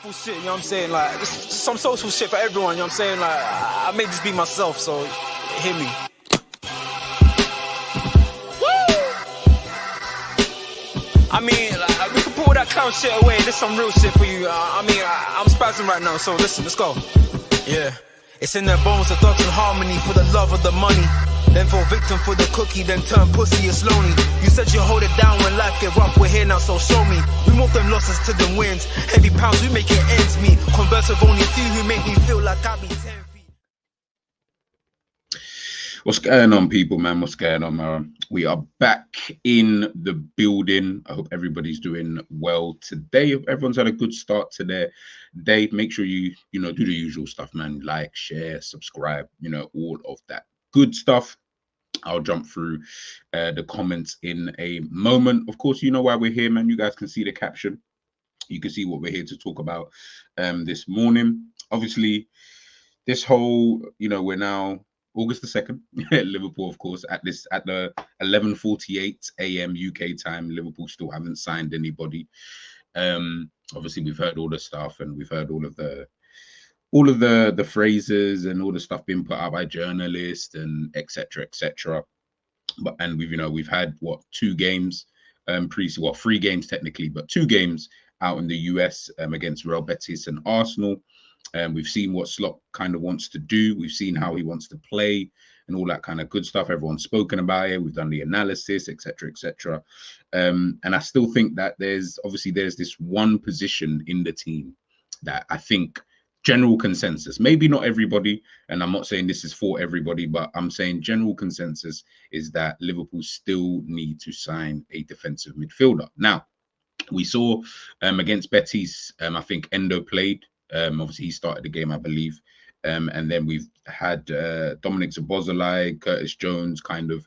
Full shit, you know what I'm saying? Like, just some social shit for everyone, you know what I'm saying? Like, I made this be myself, so hear me. I mean, like, we can put all that clown shit away. There's some real shit for you. I'm spazzing right now, so listen, let's go. Yeah. It's in their bones, the thoughts and harmony for the love of the money. Then fall victim for the cookie, then turn pussy, it's lonely. You said you hold it down when life get rough, we're here now, so show me. We move them losses to them wins. Heavy pounds, we make it ends meet. Converse with only few who make me feel like I be 10 feet. What's going on, people, man? What's going on, man? We are back in the building. I hope everybody's doing well today. If everyone's had a good start to their day, make sure you do the usual stuff, man. Like, share, subscribe, all of that good stuff. I'll jump through the comments in a moment. Of course, you know why we're here, man. You guys can see the caption. You can see what we're here to talk about this morning. Obviously, this whole, we're now August the 2nd, Liverpool, of course, at the 11:48 a.m. UK time. Liverpool still haven't signed anybody. Obviously, we've heard all the stuff, and we've heard all of the phrases and all the stuff being put out by journalists and etc. And we've had two games, 3 games technically, but 2 games out in the US against Real Betis and Arsenal. We've seen what Slot kind of wants to do. We've seen how he wants to play and all that kind of good stuff. Everyone's spoken about it. We've done the analysis, etc. And I still think that there's this one position in the team that I think general consensus, maybe not everybody, and I'm not saying this is for everybody, but I'm saying general consensus is that Liverpool still need to sign a defensive midfielder. Now, we saw against Betis, I think Endo played. Obviously, he started the game, I believe. And then we've had Dominic Szoboszlai, Curtis Jones kind of,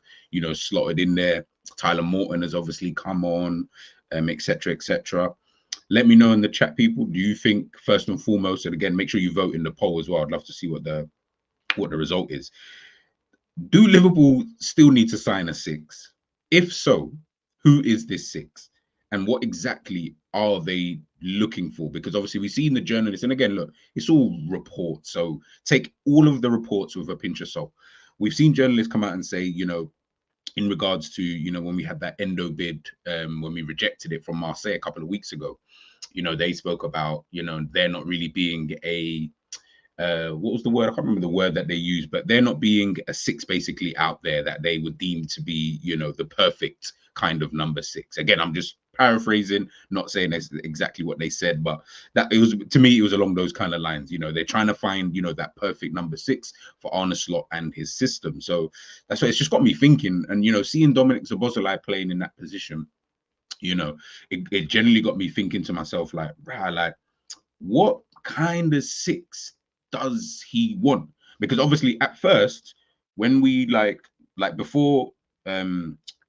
slotted in there. Tyler Morton has obviously come on, etc. Let me know in the chat, people. Do you think, first and foremost, and again, make sure you vote in the poll as well. I'd love to see what the result is. Do Liverpool still need to sign a 6? If so, who is this 6? And what exactly are they looking for? Because obviously we've seen the journalists, and again, look, it's all reports. So take all of the reports with a pinch of salt. We've seen journalists come out and say, in regards to, when we had that Endo bid, when we rejected it from Marseille a couple of weeks ago, they spoke about, they're not really being a, what was the word? I can't remember the word that they used, but they're not being a 6 basically out there that they would deem to be, the perfect kind of number 6. Again, I'm just paraphrasing, not saying that's exactly what they said, but that it was, to me, it was along those kind of lines. They're trying to find, that perfect number 6 for Arne Slot and his system. So that's why it's just got me thinking. And, seeing Dominic Szoboszlai playing in that position, it generally got me thinking to myself, like, what kind of 6 does he want? Because obviously at first, when we like before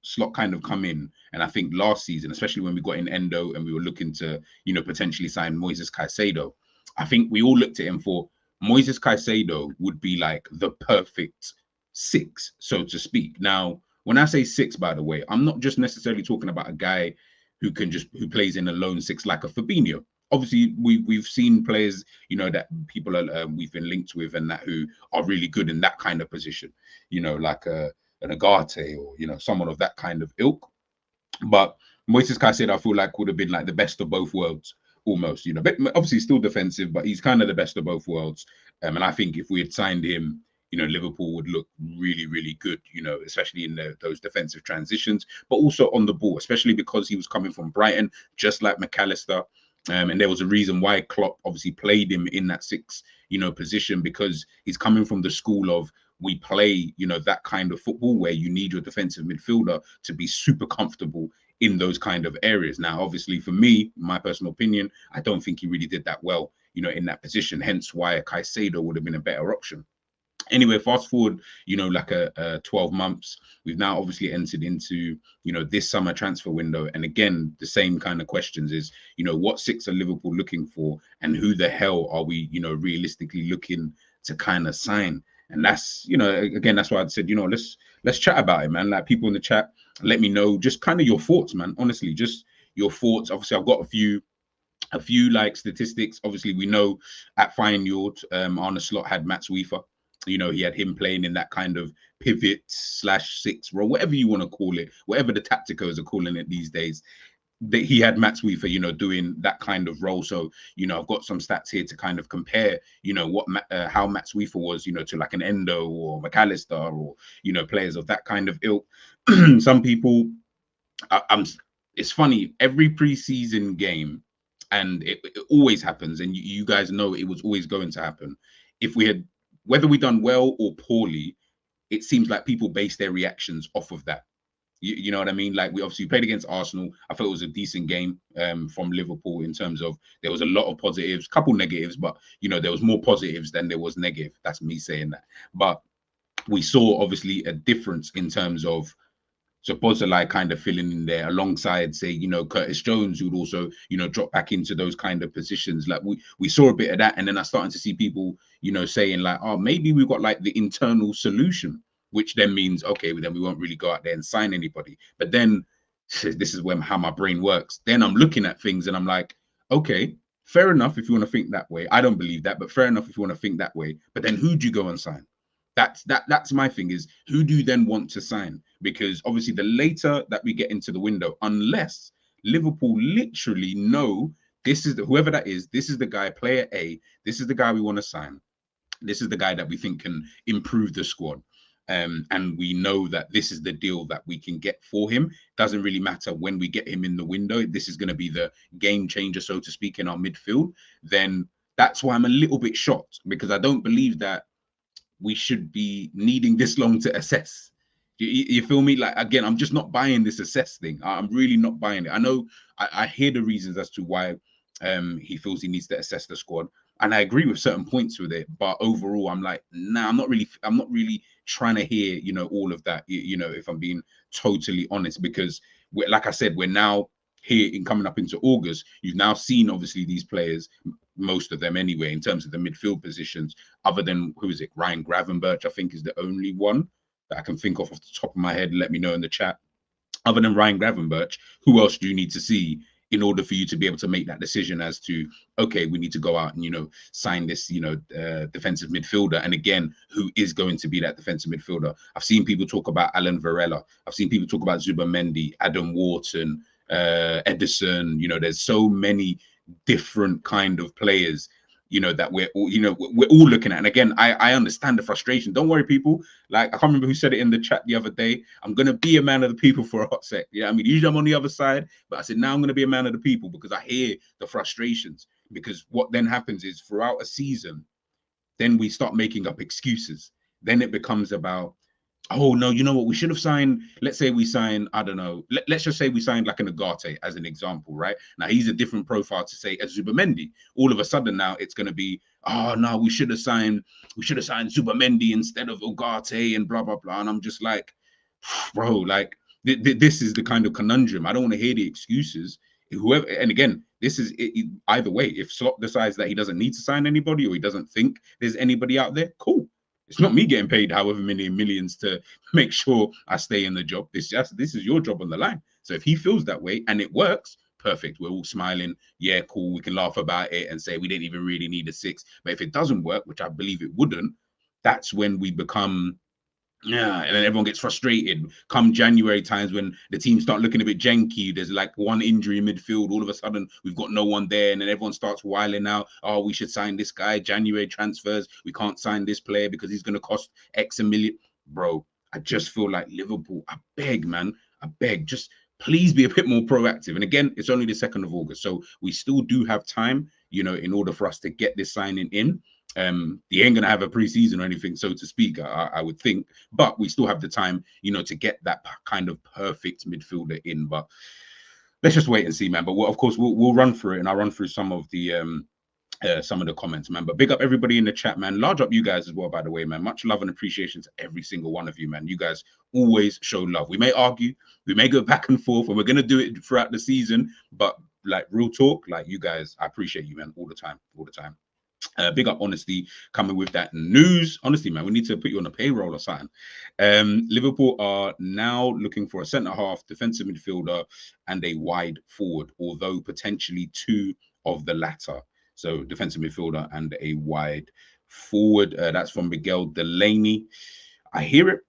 Slot kind of come in, and I think last season, especially when we got in Endo and we were looking to, potentially sign Moises Caicedo, I think we all looked at him for Moises Caicedo would be like the perfect 6, so to speak. Now, when I say 6, by the way, I'm not just necessarily talking about a guy who plays in a lone 6 like a Fabinho. Obviously, we've seen players, that people we've been linked with and that who are really good in that kind of position, like an Agate or, someone of that kind of ilk. But Moises Caicedo, I feel like would have been like the best of both worlds, almost, but obviously still defensive, but he's kind of the best of both worlds. And I think if we had signed him, Liverpool would look really, really good, especially in those defensive transitions, but also on the ball, especially because he was coming from Brighton, just like McAllister. And there was a reason why Klopp obviously played him in that 6, position, because he's coming from the school of, we play, that kind of football where you need your defensive midfielder to be super comfortable in those kind of areas. Now, obviously, for me, my personal opinion, I don't think he really did that well, in that position, hence why Caicedo would have been a better option. Anyway, fast forward, like a 12 months, we've now obviously entered into, this summer transfer window. And again, the same kind of questions is, what 6 are Liverpool looking for, and who the hell are we, realistically looking to kind of sign? And that's, again, that's why I said, let's chat about it, man. Like, people in the chat, let me know just kind of your thoughts, man. Honestly, just your thoughts. Obviously, I've got a few A few like statistics. Obviously, we know at Feyenoord, Arne Slot had Mats Wiefer. You know, he had him playing in that kind of pivot slash six role, whatever you want to call it, whatever the tacticos are calling it these days. That he had Mats Wiefer, you know, doing that kind of role. So, you know, I've got some stats here to kind of compare, you know, what how Mats Wiefer was, you know, to like an Endo or McAllister or, you know, players of that kind of ilk. Some people, I'm. It's funny, every preseason game, and it always happens, and you guys know it was always going to happen. If we had, whether we done well or poorly, it seems like people base their reactions off of that. You know what I mean? Like we obviously played against Arsenal. I thought it was a decent game from Liverpool in terms of there was a lot of positives, couple negatives, but you know there was more positives than there was negative. That's me saying that. But we saw obviously a difference in terms of so Bozalai kind of filling in there alongside, say, you know, Curtis Jones, who'd also, you know, drop back into those kind of positions. Like we saw a bit of that, and then I started to see people, you know, saying like, oh, maybe we've got like the internal solution, which then means okay, well, then we won't really go out there and sign anybody. But then this is when how my brain works. Then I'm looking at things and I'm like, okay, fair enough if you want to think that way. I don't believe that, but fair enough if you want to think that way. But then who do you go and sign? That's my thing is who do you then want to sign? Because obviously the later that we get into the window, unless Liverpool literally know this is whoever that is, this is the guy, player A, this is the guy we want to sign. This is the guy that we think can improve the squad. And we know that this is the deal that we can get for him. Doesn't really matter when we get him in the window. This is going to be the game changer, so to speak, in our midfield. Then that's why I'm a little bit shocked because I don't believe that we should be needing this long to assess. You feel me? Like again, I'm just not buying this assess thing. I'm really not buying it. I know I hear the reasons as to why he feels he needs to assess the squad, and I agree with certain points with it. But overall, I'm like, nah, I'm not really trying to hear, you know, all of that. You know, if I'm being totally honest, because like I said, we're now here in coming up into August. You've now seen obviously these players, most of them anyway, in terms of the midfield positions, other than who is it? Ryan Gravenberch, I think, is the only one that I can think of off the top of my head. Let me know in the chat. Other than Ryan Gravenberch, who else do you need to see in order for you to be able to make that decision as to, okay, we need to go out and, you know, sign this, you know, defensive midfielder. And again, who is going to be that defensive midfielder? I've seen people talk about Alan Varela. I've seen people talk about Zubamendi, Adam Wharton, Edison. You know, there's so many different kind of players, you know, that we're all, you know, we're all looking at. And again, I understand the frustration. Don't worry, people. Like, I can't remember who said it in the chat the other day. I'm going to be a man of the people for a hot sec. Yeah, I mean, usually I'm on the other side, but I said, now I'm going to be a man of the people because I hear the frustrations. Because what then happens is throughout a season, then we start making up excuses. Then it becomes about, oh no, you know what? We should have signed. Let's say we sign, I don't know. Let's just say we signed like an Agate as an example, right? Now he's a different profile to say as Zubamendi. All of a sudden now it's going to be, oh no, we should have signed Zubamendi instead of Agate and blah blah blah. And I'm just like, bro, like this is the kind of conundrum. I don't want to hear the excuses. Whoever, and again, this is either way. If Slot decides that he doesn't need to sign anybody or he doesn't think there's anybody out there, cool. It's not me getting paid however many millions to make sure I stay in the job. It's just this is your job on the line. So if he feels that way and it works, perfect. We're all smiling. Yeah, cool. We can laugh about it and say we didn't even really need a six. But if it doesn't work, which I believe it wouldn't, that's when we become and then everyone gets frustrated. Come January times when the team start looking a bit janky, there's like one injury in midfield. All of a sudden, we've got no one there, and then everyone starts whiling out. Oh, we should sign this guy. January transfers. We can't sign this player because he's going to cost X a million. Bro, I just feel like Liverpool. I beg, man. I beg. Just please be a bit more proactive. And again, it's only the 2nd of August, so we still do have time, you know, in order for us to get this signing in. He ain't gonna have a preseason or anything, so to speak, I would think, but we still have the time, you know, to get that kind of perfect midfielder in. But let's just wait and see, man. But of course, we'll run through it, and I'll run through some of the comments, man. But big up everybody in the chat, man. Large up you guys as well, by the way, man. Much love and appreciation to every single one of you, man. You guys always show love. We may argue, we may go back and forth, and we're gonna do it throughout the season, but like real talk, like you guys, I appreciate you, man, all the time. Big up Honesty coming with that news. Honestly, man, we need to put you on a payroll or something. Liverpool are now looking for a centre half, defensive midfielder, and a wide forward, although potentially 2 of the latter. So defensive midfielder and a wide forward. That's from Miguel Delaney. I hear it.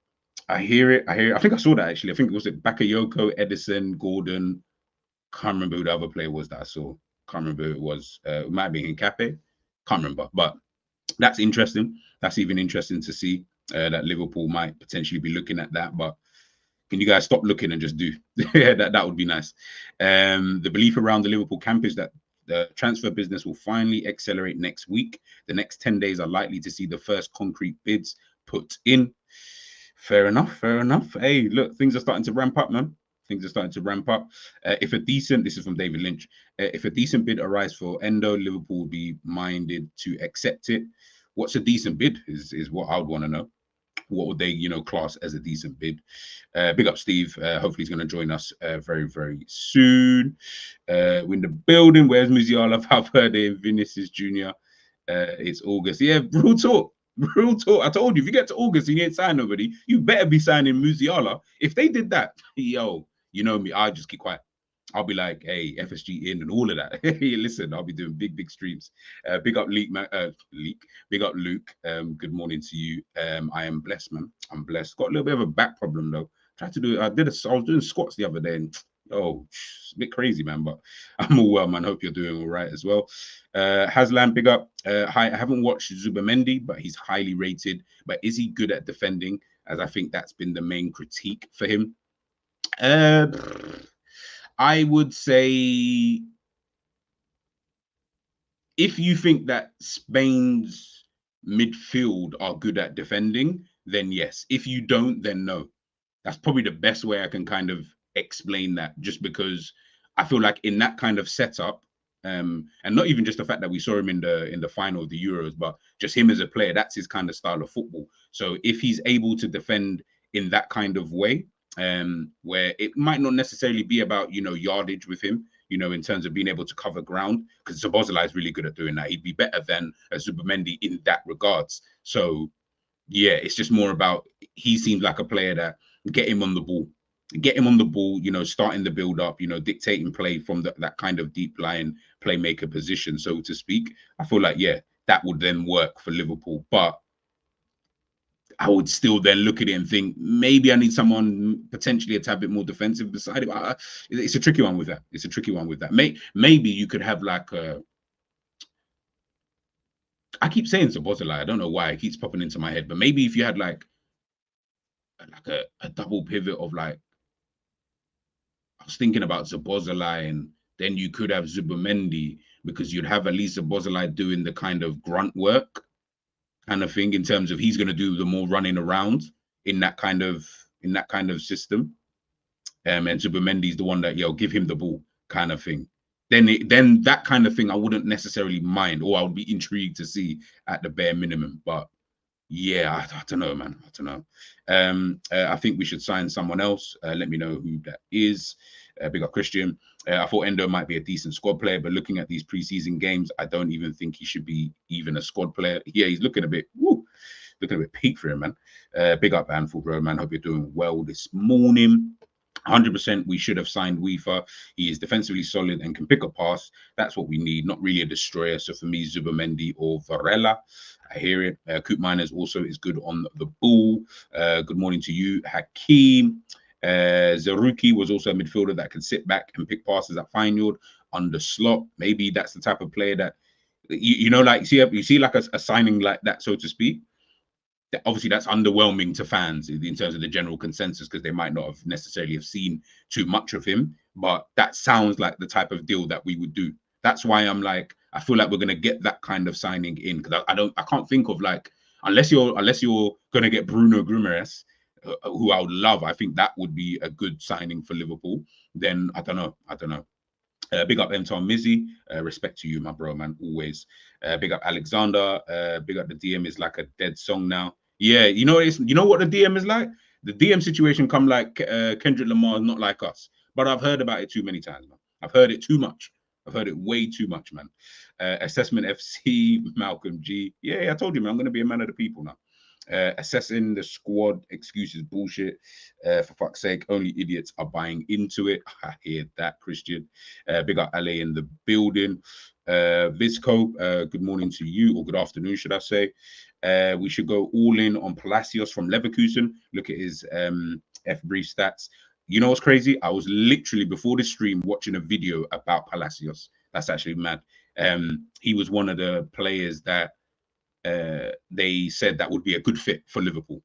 I hear it. I hear it. I think I saw that actually. I think it was Bakayoko, Edison, Gordon. Can't remember who the other player was that I saw. Can't remember who it was. It might be Hincape. Can't remember. But that's interesting. That's even interesting to see that Liverpool might potentially be looking at that. But can you guys stop looking and just do? that would be nice. The belief around the Liverpool camp is that the transfer business will finally accelerate next week. The next 10 days are likely to see the first concrete bids put in. Fair enough. Fair enough. Hey, look, things are starting to ramp up, man. Things are starting to ramp up. This is from David Lynch. If a decent bid arrives for Endo, Liverpool will be minded to accept it. What's a decent bid is what I would want to know. What would they, class as a decent bid? Big up, Steve. Hopefully he's going to join us very, very soon. We're in the building. Where's Musiala, Valverde, and Vinicius Jr.? It's August. Yeah, real talk. Real talk. I told you, if you get to August and you ain't signed nobody, you better be signing Musiala. If they did that, yo, you know me, I'll just keep quiet. I'll be like, hey, FSG in and all of that. Listen, I'll be doing big streams. Big up Leek, man. Big up Luke. Good morning to you. I am blessed, man. I'm blessed. Got a little bit of a back problem though. Tried to do. I was doing squats the other day, and it's a bit crazy, man. But I'm all well, man. Hope you're doing all right as well. Haslam, big up. Hi, I haven't watched Zubamendi, but he's highly rated. But is he good at defending? As I think that's been the main critique for him. I would say if you think that Spain's midfield are good at defending, then yes. If you don't, then no. That's probably the best way I can kind of explain that, just because I feel like in that kind of setup, and not even just the fact that we saw him in the final of the Euros, but just him as a player, that's his kind of style of football. So if he's able to defend in that kind of way, where it might not necessarily be about yardage with him, in terms of being able to cover ground, because Szoboszlai is really good at doing that. He'd be better than Zubamendi in that regards. So yeah, it's just more about, he seems like a player that get him on the ball, starting the build up, dictating play from that kind of deep lying playmaker position, so to speak. I feel like, yeah, that would then work for Liverpool. But I would still then look at it and think maybe I need someone potentially a tad bit more defensive beside it. It's a tricky one with that. Maybe you could have like I keep saying Szoboszlai. I don't know why it keeps popping into my head, but maybe if you had like a double pivot of like, I was thinking about Szoboszlai, and then you could have Zubamendi, because you'd have at least Szoboszlai doing the kind of grunt work kind of thing, in terms of he's going to do the more running around in that kind of system. And Zubamendi's the one that, give him the ball kind of thing. Then that kind of thing I wouldn't necessarily mind, or I would be intrigued to see at the bare minimum. But yeah, I don't know, man. I don't know. I think we should sign someone else. Let me know who that is. Big up Christian. I thought Endo might be a decent squad player, but looking at these preseason games, I don't even think he should be even a squad player. Yeah, he's looking a bit peak for him, man. Big up Anfield Road, man. Hope you're doing well this morning. 100% we should have signed Weaver. He is defensively solid and can pick a pass. That's what we need, not really a destroyer. So for me, Zubamendi or Varela. I hear it. Coop Miners also is good on the ball. Good morning to you, Hakeem. Zaruki was also a midfielder that can sit back and pick passes at Feyenoord on the slot. Maybe that's the type of player that, like you see like a signing like that, so to speak. Obviously that's underwhelming to fans in terms of the general consensus, because they might not have necessarily have seen too much of him, but that sounds like the type of deal that we would do. That's why I'm like, I feel like we're going to get that kind of signing in, because I can't think of, like, unless you're going to get Bruno Guimaraes, who I would love. I think that would be a good signing for Liverpool. Then I don't know. Big up Mton Mizzy. Respect to you, my bro, man. Always. Big up Alexander. Big up the DM is like a dead song now. Yeah, you know what the DM is like? The DM situation come like Kendrick Lamar, not like us. But I've heard about it too many times, man. I've heard it too much. I've heard it way too much, man. Assessment FC, Malcolm G. Yeah, I told you, man, I'm going to be a man of the people now. Assessing the squad excuses bullshit. For fuck's sake, only idiots are buying into it. I hear that, Christian. Big up LA in the building. Visco, good morning to you, or good afternoon, should I say. We should go all in on Palacios from Leverkusen. Look at his F-Brief stats. You know what's crazy? I was literally, before the stream, watching a video about Palacios. That's actually mad. He was one of the players that they said that would be a good fit for Liverpool.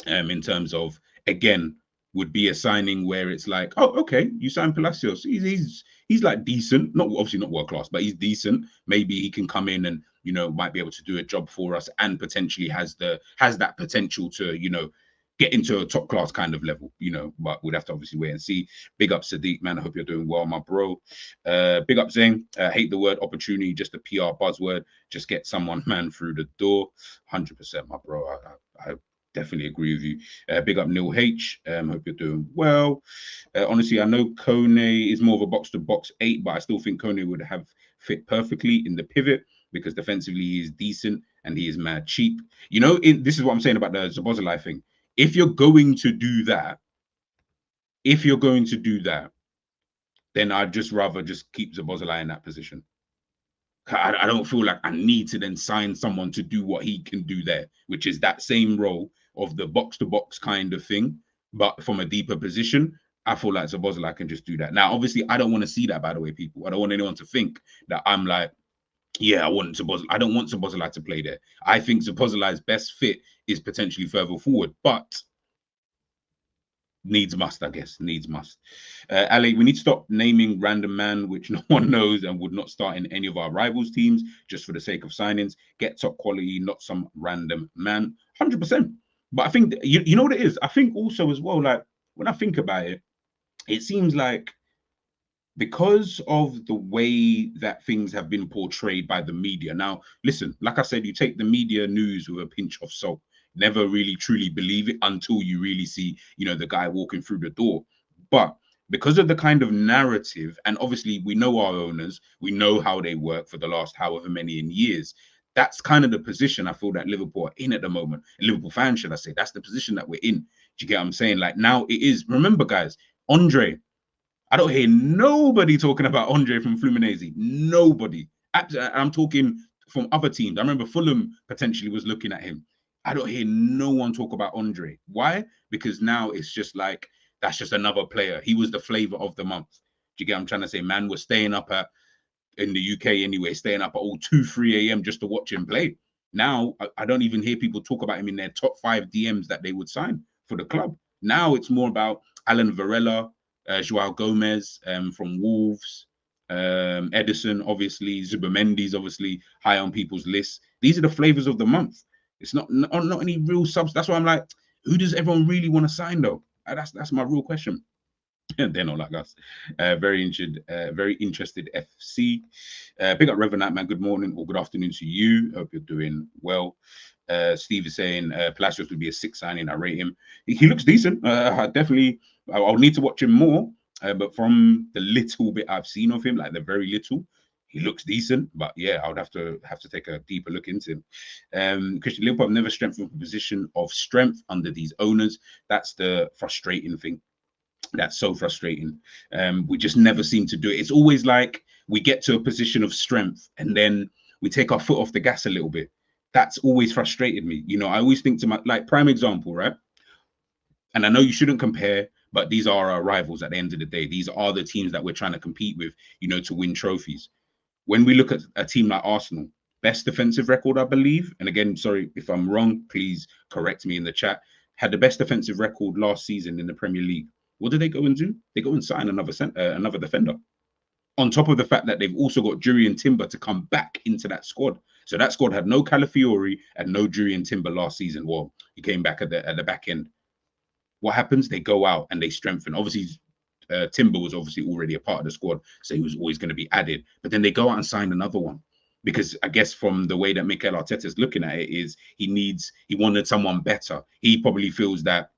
In terms of, again, would be a signing where it's like, oh, okay, you signed Palacios. He's like decent, not obviously not world class, but he's decent. Maybe he can come in and, you know, might be able to do a job for us, and potentially has that potential to, you know, get into a top class kind of level, you know. But we'd have to obviously wait and see. Big up Sadiq, man. I hope you're doing well, my bro. Big up Zane. Hate the word opportunity, just a PR buzzword. Just get someone, man, through the door. 100%, my bro. I definitely agree with you. Big up Neil H. Hope you're doing well. Honestly, I know Kone is more of a box-to-box 8, but I still think Kone would have fit perfectly in the pivot because defensively he is decent and he is mad cheap. You know, this is what I'm saying about the Szoboszlai thing. If you're going to do that, then I'd just rather just keep Szoboszlai in that position. I don't feel like I need to then sign someone to do what he can do there, which is that same role of the box-to-box kind of thing, but from a deeper position. I feel like Szoboszlai can just do that. Now, obviously, I don't want to see that, by the way, people. I don't want anyone to think that I'm like, yeah, I want Szoboszlai. I don't want Szoboszlai to play there. I think Szoboszlai's best fit is potentially further forward, but needs must, I guess. Needs must. Ali, we need to stop naming random man which no one knows and would not start in any of our rivals' teams just for the sake of signings. Get top quality, not some random man. 100%. But I think, you know what it is? I think also as well, like, when I think about it, it seems like because of the way that things have been portrayed by the media. Now, listen, like I said, you take the media news with a pinch of salt. Never really truly believe it until you really see, you know, the guy walking through the door. But because of the kind of narrative, and obviously we know our owners, we know how they work for the last however many years. That's kind of the position I feel that Liverpool are in at the moment. Liverpool fans, should I say? That's the position that we're in. Do you get what I'm saying? Like, now it is. Remember, guys, Andre. I don't hear nobody talking about Andre from Fluminense. Nobody. I'm talking from other teams. I remember Fulham potentially was looking at him. I don't hear no one talk about Andre. Why? Because now it's just like, that's just another player. He was the flavor of the month. Do you get what I'm trying to say? Man, we're staying up in the UK anyway, staying up at all 2, 3 a.m. just to watch him play. Now, I don't even hear people talk about him in their top 5 DMs that they would sign for the club. Now it's more about Alan Varela, Joao Gomez from Wolves, Edison, obviously, Zubimendi's obviously high on people's lists. These are the flavors of the month. It's not any real subs. That's why I'm like, who does everyone really want to sign though? That's my real question. They're not like us. Very interested FC. Big up Reverend man. Good morning or good afternoon to you. Hope you're doing well. Steve is saying Palacios would be a 6 signing. I rate him. He looks decent. I'll need to watch him more. But from the little bit I've seen of him, like the very little, he looks decent. But yeah, I would have to take a deeper look into him. Christian Liverpool have never strengthened a position of strength under these owners. That's the frustrating thing. That's so frustrating. We just never seem to do it. It's always like we get to a position of strength and then we take our foot off the gas a little bit. That's always frustrated me. You know, I always think to my, like, prime example, right? And I know you shouldn't compare, but these are our rivals at the end of the day. These are the teams that we're trying to compete with, you know, to win trophies. When we look at a team like Arsenal, best defensive record, I believe, and again, sorry if I'm wrong, please correct me in the chat, had the best defensive record last season in the Premier League. What do they go and do? They go and sign another defender. On top of the fact that they've also got Jurriën Timber to come back into that squad. So that squad had no Calafiori and no Jurriën Timber last season. Well, he came back at the back end. What happens? They go out and they strengthen. Obviously, Timber was obviously already a part of the squad, so he was always going to be added. But then they go out and sign another one. Because I guess from the way that Mikel Arteta is looking at it is he wanted someone better. He probably feels that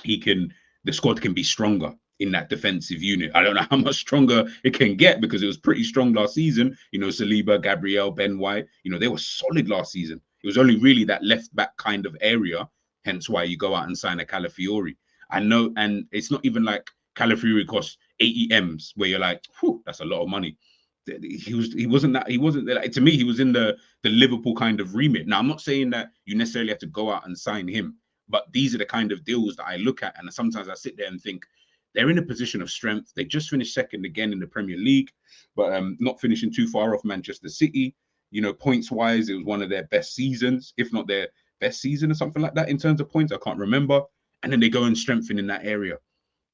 the squad can be stronger in that defensive unit. I don't know how much stronger it can get because it was pretty strong last season. You know, Saliba, Gabriel, Ben White, you know, they were solid last season. It was only really that left back kind of area, hence why you go out and sign a Calafiori. I know, and it's not even like Calafiori costs 80 M's where you're like, whew, that's a lot of money. he wasn't like, to me, he was in the Liverpool kind of remit. Now, I'm not saying that you necessarily have to go out and sign him, but these are the kind of deals that I look at, and sometimes I sit there and think they're in a position of strength. They just finished second again in the Premier League, but not finishing too far off Manchester City. Points wise, it was one of their best seasons, if not their best season or something like that in terms of points. I can't remember. And then they go and strengthen in that area.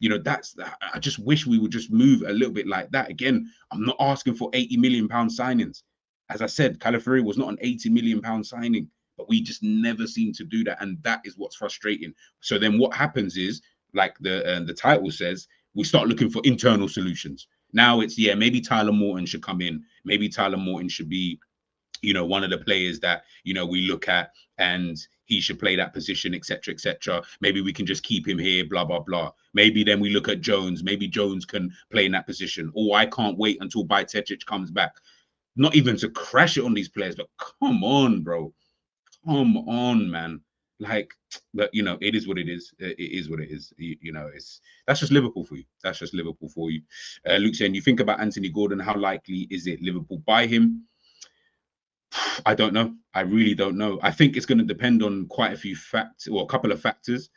I just wish we would just move a little bit like that. Again, I'm not asking for 80 million pound signings. As I said, Calafiori was not an 80 million pound signing, but we just never seem to do that. And that is what's frustrating. So then what happens is, like the title says, we start looking for internal solutions. Now it's, maybe Tyler Morton should come in. Maybe Tyler Morton should be, one of the players that, we look at, and he should play that position, etc., etc. Maybe we can just keep him here, blah, blah, blah. Maybe then we look at Jones. Maybe Jones can play in that position. Or I can't wait until Bajcetic comes back. Not even to crash it on these players, but come on, bro. Come on, man. Like, but it is what it is. It is what it is. That's just Liverpool for you. That's just Liverpool for you. Luke saying, you think about Anthony Gordon, how likely is it Liverpool buy him? I don't know. I really don't know. I think it's going to depend on quite a few factors, or a couple of factors.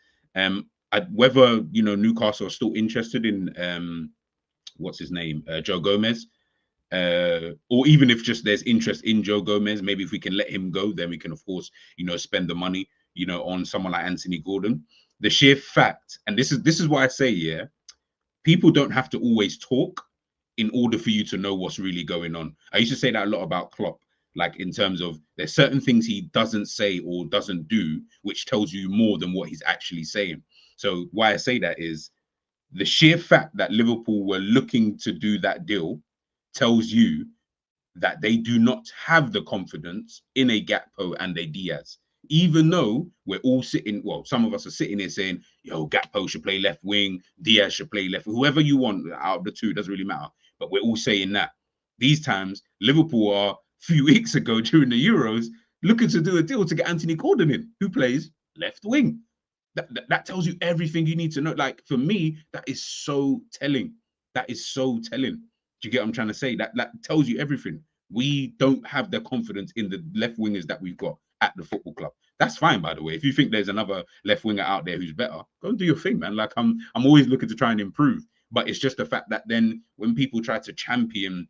Whether Newcastle are still interested in what's his name, Joe Gomez, or even if just there's interest in Joe Gomez. Maybe if we can let him go, then we can of course spend the money on someone like Anthony Gordon. The sheer fact, and this is why I say, people don't have to always talk in order for you to know what's really going on. I used to say that a lot about Klopp. Like, in terms of, there's certain things he doesn't say or doesn't do, which tells you more than what he's actually saying. So why I say that is the sheer fact that Liverpool were looking to do that deal tells you that they do not have the confidence in a Gakpo and a Diaz. Even though we're all sitting, well, some of us are sitting here saying, yo, Gakpo should play left wing, Diaz should play left, whoever you want out of the two, doesn't really matter. But we're all saying that. These times, Liverpool are, few weeks ago during the Euros, looking to do a deal to get Anthony Gordon in, who plays left wing. That tells you everything you need to know. Like, for me, that is so telling. That is so telling. Do you get what I'm trying to say? That tells you everything. We don't have the confidence in the left wingers that we've got at the football club. That's fine, by the way. If you think there's another left winger out there who's better, go and do your thing, man. Like, I'm always looking to try and improve. But it's just the fact that then when people try to champion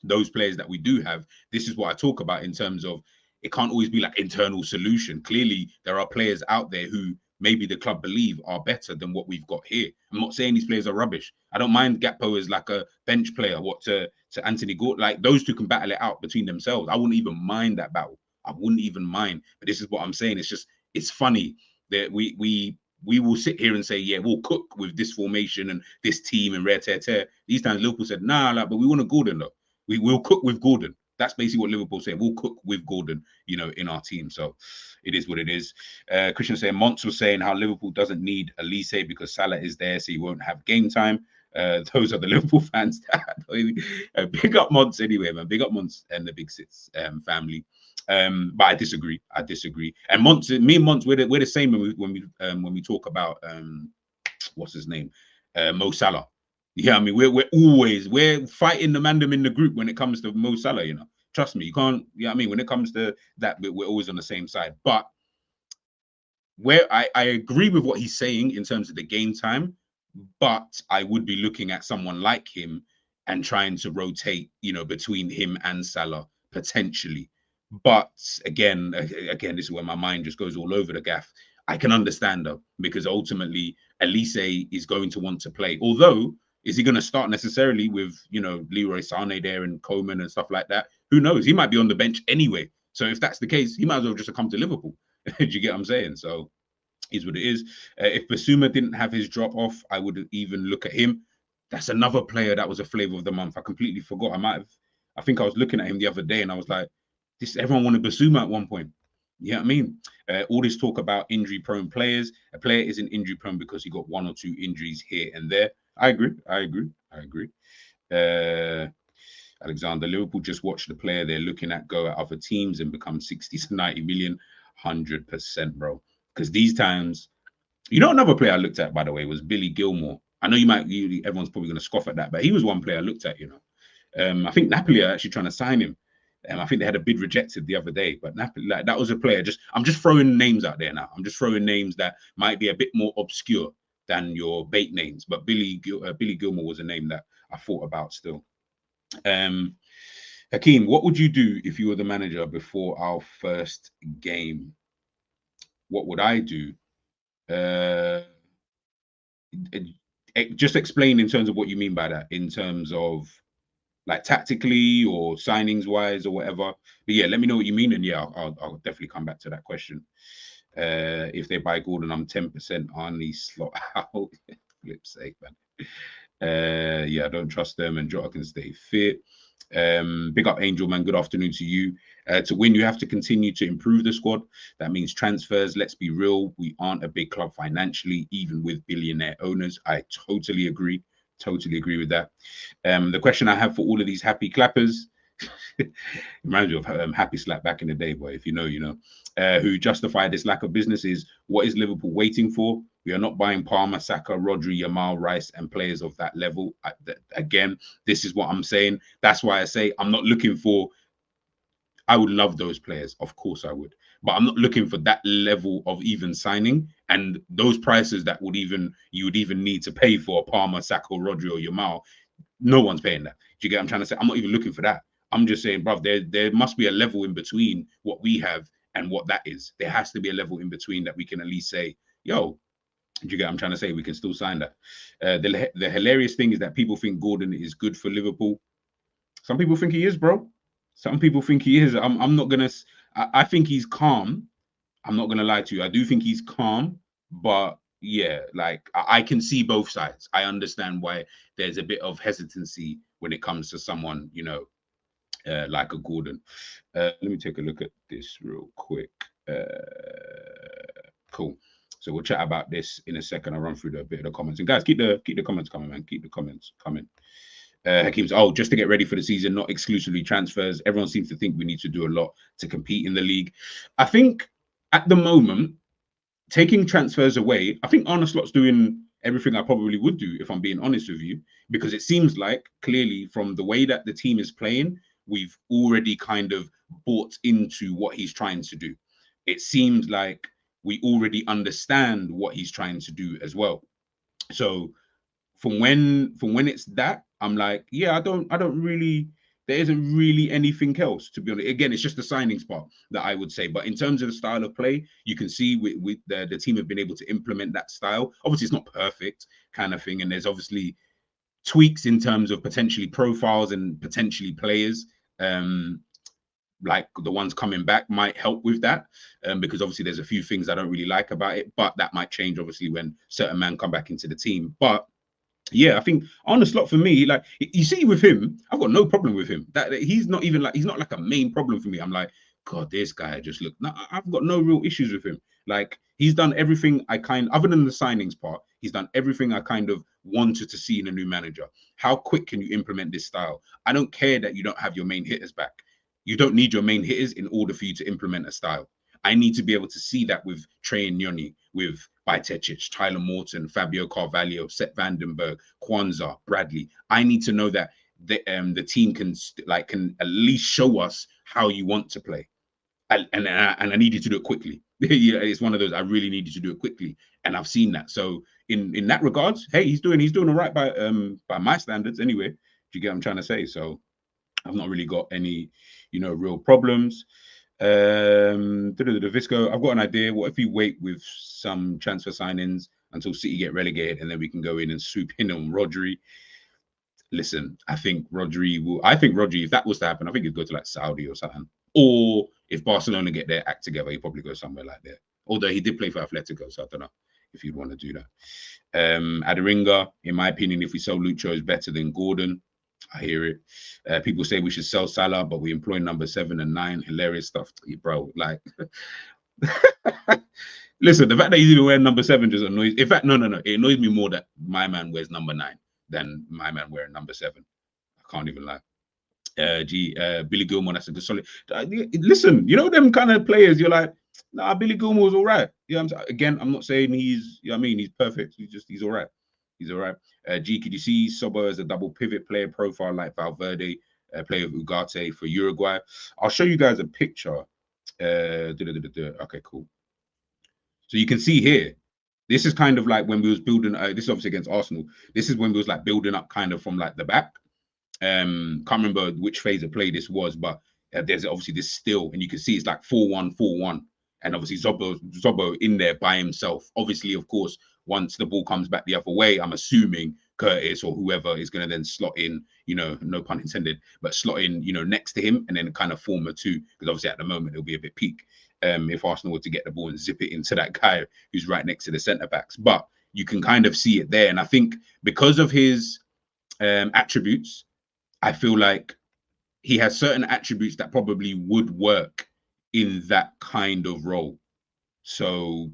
those players that we do have, this is what I talk about in terms of it can't always be like internal solution. Clearly, there are players out there who maybe the club believe are better than what we've got here. I'm not saying these players are rubbish. I don't mind Gakpo as like a bench player, to Anthony Gordon. Like, those two can battle it out between themselves. I wouldn't even mind that battle. I wouldn't even mind. But this is what I'm saying. It's funny that we will sit here and say, yeah, we'll cook with this formation and this team and rare tear tear. These times Liverpool said, nah, but we want a Gordon though. We will cook with Gordon. That's basically what Liverpool say. We'll cook with Gordon, in our team. So it is what it is. Christian saying, Monts was saying how Liverpool doesn't need Elise because Salah is there, so he won't have game time. Those are the Liverpool fans. Big up Monts anyway, man. Big up Monts and the Big Six family. But I disagree. And Monts, me and Monts, we're the same when we talk about what's his name, Mo Salah. Yeah, I mean, we're fighting the mandem in the group when it comes to Mo Salah, Trust me, you can't, I mean, when it comes to that, we're always on the same side. But where I agree with what he's saying in terms of the game time, but I would be looking at someone like him and trying to rotate, between him and Salah, potentially. But again, this is where my mind just goes all over the gaff. I can understand, though, because ultimately, Elise is going to want to play. Although, is he going to start necessarily with, Leroy Sané there and Coman and stuff like that? Who knows? He might be on the bench anyway. So if that's the case, he might as well just come to Liverpool. Do you get what I'm saying? So is what it is. If Basuma didn't have his drop off, I would even look at him. That's another player that was a flavour of the month. I completely forgot. I think I was looking at him the other day and I was like, everyone wanted Basuma at one point. You know what I mean? All this talk about injury-prone players. A player isn't injury-prone because he got 1 or 2 injuries here and there. I agree. Alexander, Liverpool just watch the player they're looking at go at other teams and become 60 to 90 million. 100%, bro. Because these times, another player I looked at, by the way, was Billy Gilmore. I know everyone's probably going to scoff at that, but he was one player I looked at, I think Napoli are actually trying to sign him. I think they had a bid rejected the other day, but Napoli, like, that was a player. I'm just throwing names out there now. I'm just throwing names that might be a bit more obscure than your bait names. But Billy Gilmore was a name that I thought about still. Hakeem, what would you do if you were the manager before our first game? What would I do? Just explain in terms of what you mean by that, in terms of like tactically or signings wise or whatever. But yeah, let me know what you mean, and yeah, I'll definitely come back to that question. If they buy Gordon, I'm 10% on the slot out. Flip's sake, man. Yeah, I don't trust them, and Jota can stay fit. Big up Angel, man. Good afternoon to you. To win, you have to continue to improve the squad. That means transfers. Let's be real. We aren't a big club financially, even with billionaire owners. I totally agree. Totally agree with that. The question I have for all of these happy clappers, reminds me of Happy Slap back in the day, boy. If you know, you know. Who justify this lack of business is, what is Liverpool waiting for? We are not buying Palmer, Saka, Rodri, Yamal, Rice, and players of that level. Again, this is what I'm saying. That's why I say I'm not looking for. I would love those players, of course I would, but I'm not looking for that level of even signing and those prices that you would even need to pay for Palmer, Saka, Rodri, or Yamal. No one's paying that. Do you get what I'm trying to say? I'm not even looking for that. I'm just saying, bro, there must be a level in between what we have and what that is. There has to be a level in between that we can at least say, yo, do you get what I'm trying to say? We can still sign that. The hilarious thing is that people think Gordon is good for Liverpool. Some people think he is, bro. Some people think he is. I'm not gonna. I think he's calm. I'm not gonna lie to you. I do think he's calm, but yeah, like I can see both sides. I understand why there's a bit of hesitancy when it comes to someone, you know, like a Gordon. Let me take a look at this real quick. Cool. So we'll chat about this in a second. I'll run through a bit of the comments. And guys, keep the comments coming, man. Keep the comments coming. Hakeem's, just to get ready for the season, not exclusively transfers. Everyone seems to think we need to do a lot to compete in the league. I think at the moment, taking transfers away, I think Arne Slot's doing everything I probably would do if I'm being honest with you, because it seems like clearly from the way that the team is playing, we've already kind of bought into what he's trying to do. It seems like we already understand what he's trying to do as well. So from when it's that, I'm like, yeah, I don't really, there isn't really anything else, to be honest. Again, it's just the signings part that I would say. But in terms of the style of play, you can see with the team have been able to implement that style. Obviously, it's not perfect kind of thing. And there's obviously tweaks in terms of potentially profiles and potentially players. Like the ones coming back might help with that, because obviously there's a few things I don't really like about it, but that might change obviously when certain men come back into the team. But yeah, I think on the slot for me, like you see with him, I've got no problem with him. That he's not like a main problem for me. I'm like, God, this guy just look. No, I've got no real issues with him. Like he's done everything other than the signings part, he's done everything I kind of wanted to see in a new manager. How quick can you implement this style? I don't care that you don't have your main hitters back. You don't need your main hitters in order for you to implement a style. I need to be able to see that with Trey Nyoni, with Bajcetic, Tyler Morton, Fabio Carvalho, Seth Vandenberg, Kwanzaa, Bradley. I need to know that the team can at least show us how you want to play, and I need you to do it quickly. Yeah, it's one of those. I really need you to do it quickly, and I've seen that. So in that regards, hey, he's doing all right by my standards anyway. Do you get what I'm trying to say? So I've not really got any, real problems. Visco, I've got an idea. What if we wait with some transfer signings until City get relegated, and then we can go in and swoop in on Rodri? Listen, I think Rodri, if that was to happen, I think he'd go to like Saudi or something. Or if Barcelona get their act together, he'd probably go somewhere like that. Although he did play for Atletico, so I don't know if you'd want to do that. Aderinga, in my opinion, if we sell Lucho, is better than Gordon. I hear it. People say we should sell Salah, but we employ number 7 and 9. Hilarious stuff, bro. Like, listen, the fact that he's even wearing number 7 just annoys. In fact, no. It annoys me more that my man wears number 9 than my man wearing number 7. I can't even lie. Billy Gilmore, that's a good solid. Listen, them kind of players, you're like, nah, Billy Gilmore's all right. Yeah, again, I'm not saying he's, he's perfect. He's all right. He's all right. GQDC, Sobo is a double pivot player profile like Valverde, player of Ugarte for Uruguay. I'll show you guys a picture. Okay, cool. So you can see here, this is kind of like when we was building, this is obviously against Arsenal. This is when we was like building up kind of from like the back. Can't remember which phase of play this was, but there's obviously this still, and you can see it's like 4-1, 4-1. And obviously Zobo in there by himself. Obviously, of course, once the ball comes back the other way, I'm assuming Curtis or whoever is going to then slot in, you know, no pun intended, but slot in, you know, next to him and then kind of form a two. Because obviously at the moment it'll be a bit peak if Arsenal were to get the ball and zip it into that guy who's right next to the centre backs. But you can kind of see it there. And I think because of his attributes, I feel like he has certain attributes that probably would work in that kind of role. So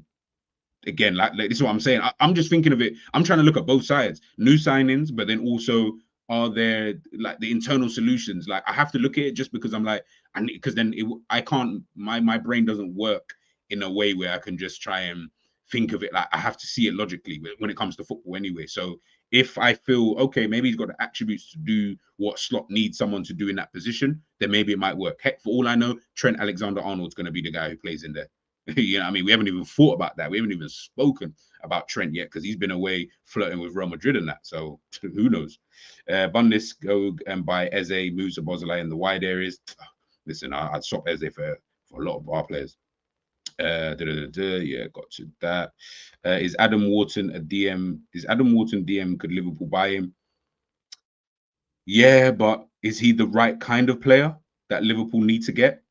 again, like this is what I'm saying. I'm just thinking of it. I'm trying to look at both sides, new signings, but then also are there like the internal solutions? Like I have to look at it just because I'm like, because then I can't. My brain doesn't work in a way where I can just try and think of it. Like I have to see it logically when it comes to football anyway. So if I feel okay, maybe he's got the attributes to do what Slot needs someone to do in that position, then maybe it might work. Heck, for all I know, Trent Alexander-Arnold's going to be the guy who plays in there. You know what I mean? We haven't even thought about that. We haven't even spoken about Trent yet because he's been away flirting with Real Madrid and that. So who knows? Bundes go and buy Eze, moves to Bozolai in the wide areas. Listen, I'd swap Eze for a lot of our players. Yeah, got to that. Is Adam Wharton a DM? Is Adam Wharton DM? Could Liverpool buy him? Yeah, but is he the right kind of player that Liverpool need to get?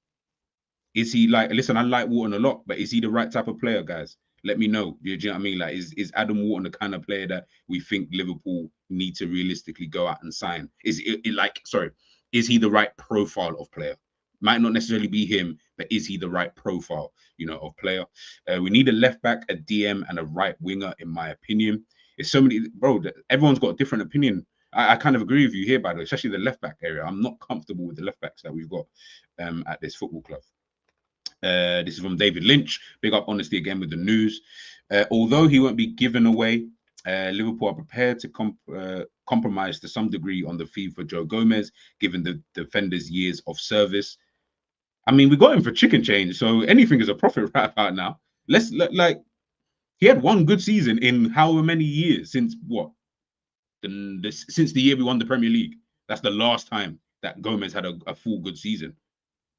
Is he like, listen, I like Wharton a lot, but is he the right type of player, guys? Let me know. Do you know what I mean? Like, is Adam Wharton the kind of player that we think Liverpool need to realistically go out and sign? Is is he the right profile of player? Might not necessarily be him, but is he the right profile, you know, of player? We need a left back, a DM, and a right winger, in my opinion. It's so many, bro. Everyone's got a different opinion. I kind of agree with you here, by the way, especially the left back area. I'm not comfortable with the left backs that we've got at this football club. This is from David Lynch. Big up honesty again with the news. Although he won't be given away, Liverpool are prepared to compromise to some degree on the fee for Joe Gomez, given the defender's years of service. I mean, we got him for chicken change, so anything is a profit right about now. Like he had one good season in however many years since what? Since the year we won the Premier League. That's the last time that Gomez had a full good season.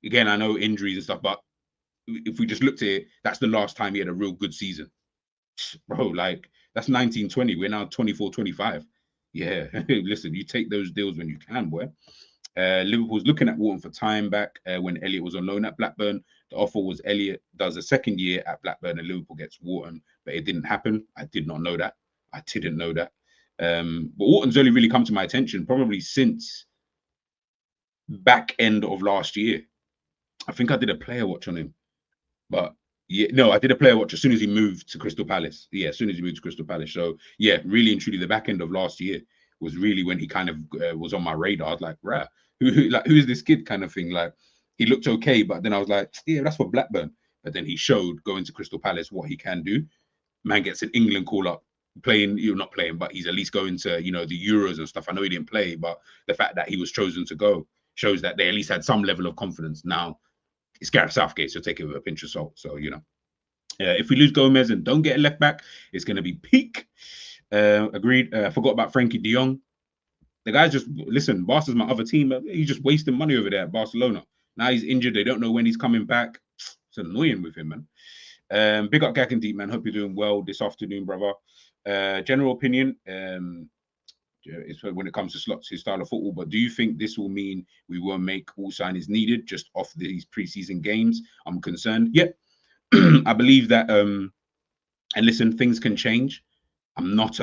Again, I know injuries and stuff, but if we just looked at it, that's the last time he had a real good season. Bro, like that's 1920. We're now 24-25. Yeah, listen, you take those deals when you can, boy. Liverpool's looking at Wharton for time back when Elliott was on loan at Blackburn. The offer was Elliott does a second year at Blackburn and Liverpool gets Wharton, but it didn't happen. I did not know that. I didn't know that. But Wharton's only really come to my attention probably since back end of last year. I think I did a player watch on him. But yeah, no, I did a player watch as soon as he moved to Crystal Palace. Yeah, as soon as he moved to Crystal Palace. So yeah, really and truly, the back end of last year was really when he kind of was on my radar. I was like, rah, who is this kid kind of thing? Like he looked okay, but then I was like, yeah, that's for Blackburn. But then he showed going to Crystal Palace what he can do. Man gets an England call up, playing, you're not playing, but he's at least going to, you know, the Euros and stuff. I know he didn't play, but the fact that he was chosen to go shows that they at least had some level of confidence. Now, it's Gareth Southgate, so take it with a pinch of salt. So, you know, if we lose Gomez and don't get a left back, it's going to be peak. Agreed. I forgot about Frankie de Jong. The guy's just, listen, Barca's my other team. He's just wasting money over there at Barcelona. Now he's injured. They don't know when he's coming back. It's annoying with him, man. Big up Gag and Deep, man. Hope you're doing well this afternoon, brother. General opinion, it's when it comes to Slot's his style of football, but do you think this will mean we won't make all signings needed just off these preseason games? I'm concerned. Yep. I believe that and listen, things can change. I'm not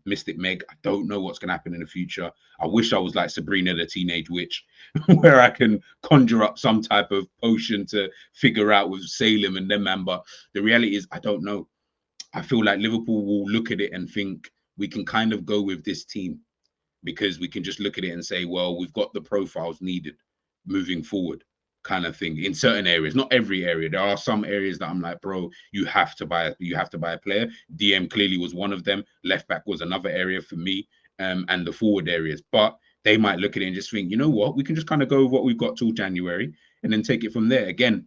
Mystic Meg. I don't know what's gonna happen in the future. I wish I was like Sabrina the Teenage Witch, where I can conjure up some type of potion to figure out with Salem and them, man. But the reality is I don't know. I feel like Liverpool will look at it and think we can kind of go with this team because we can just look at it and say, well, we've got the profiles needed moving forward. kind of thing in certain areas, not every area. There are some areas that I'm like, bro, you have to buy a player. DM clearly was one of them. Left back was another area for me, and the forward areas. But they might look at it and just think, you know what, we can just kind of go with what we've got till January and then take it from there. Again,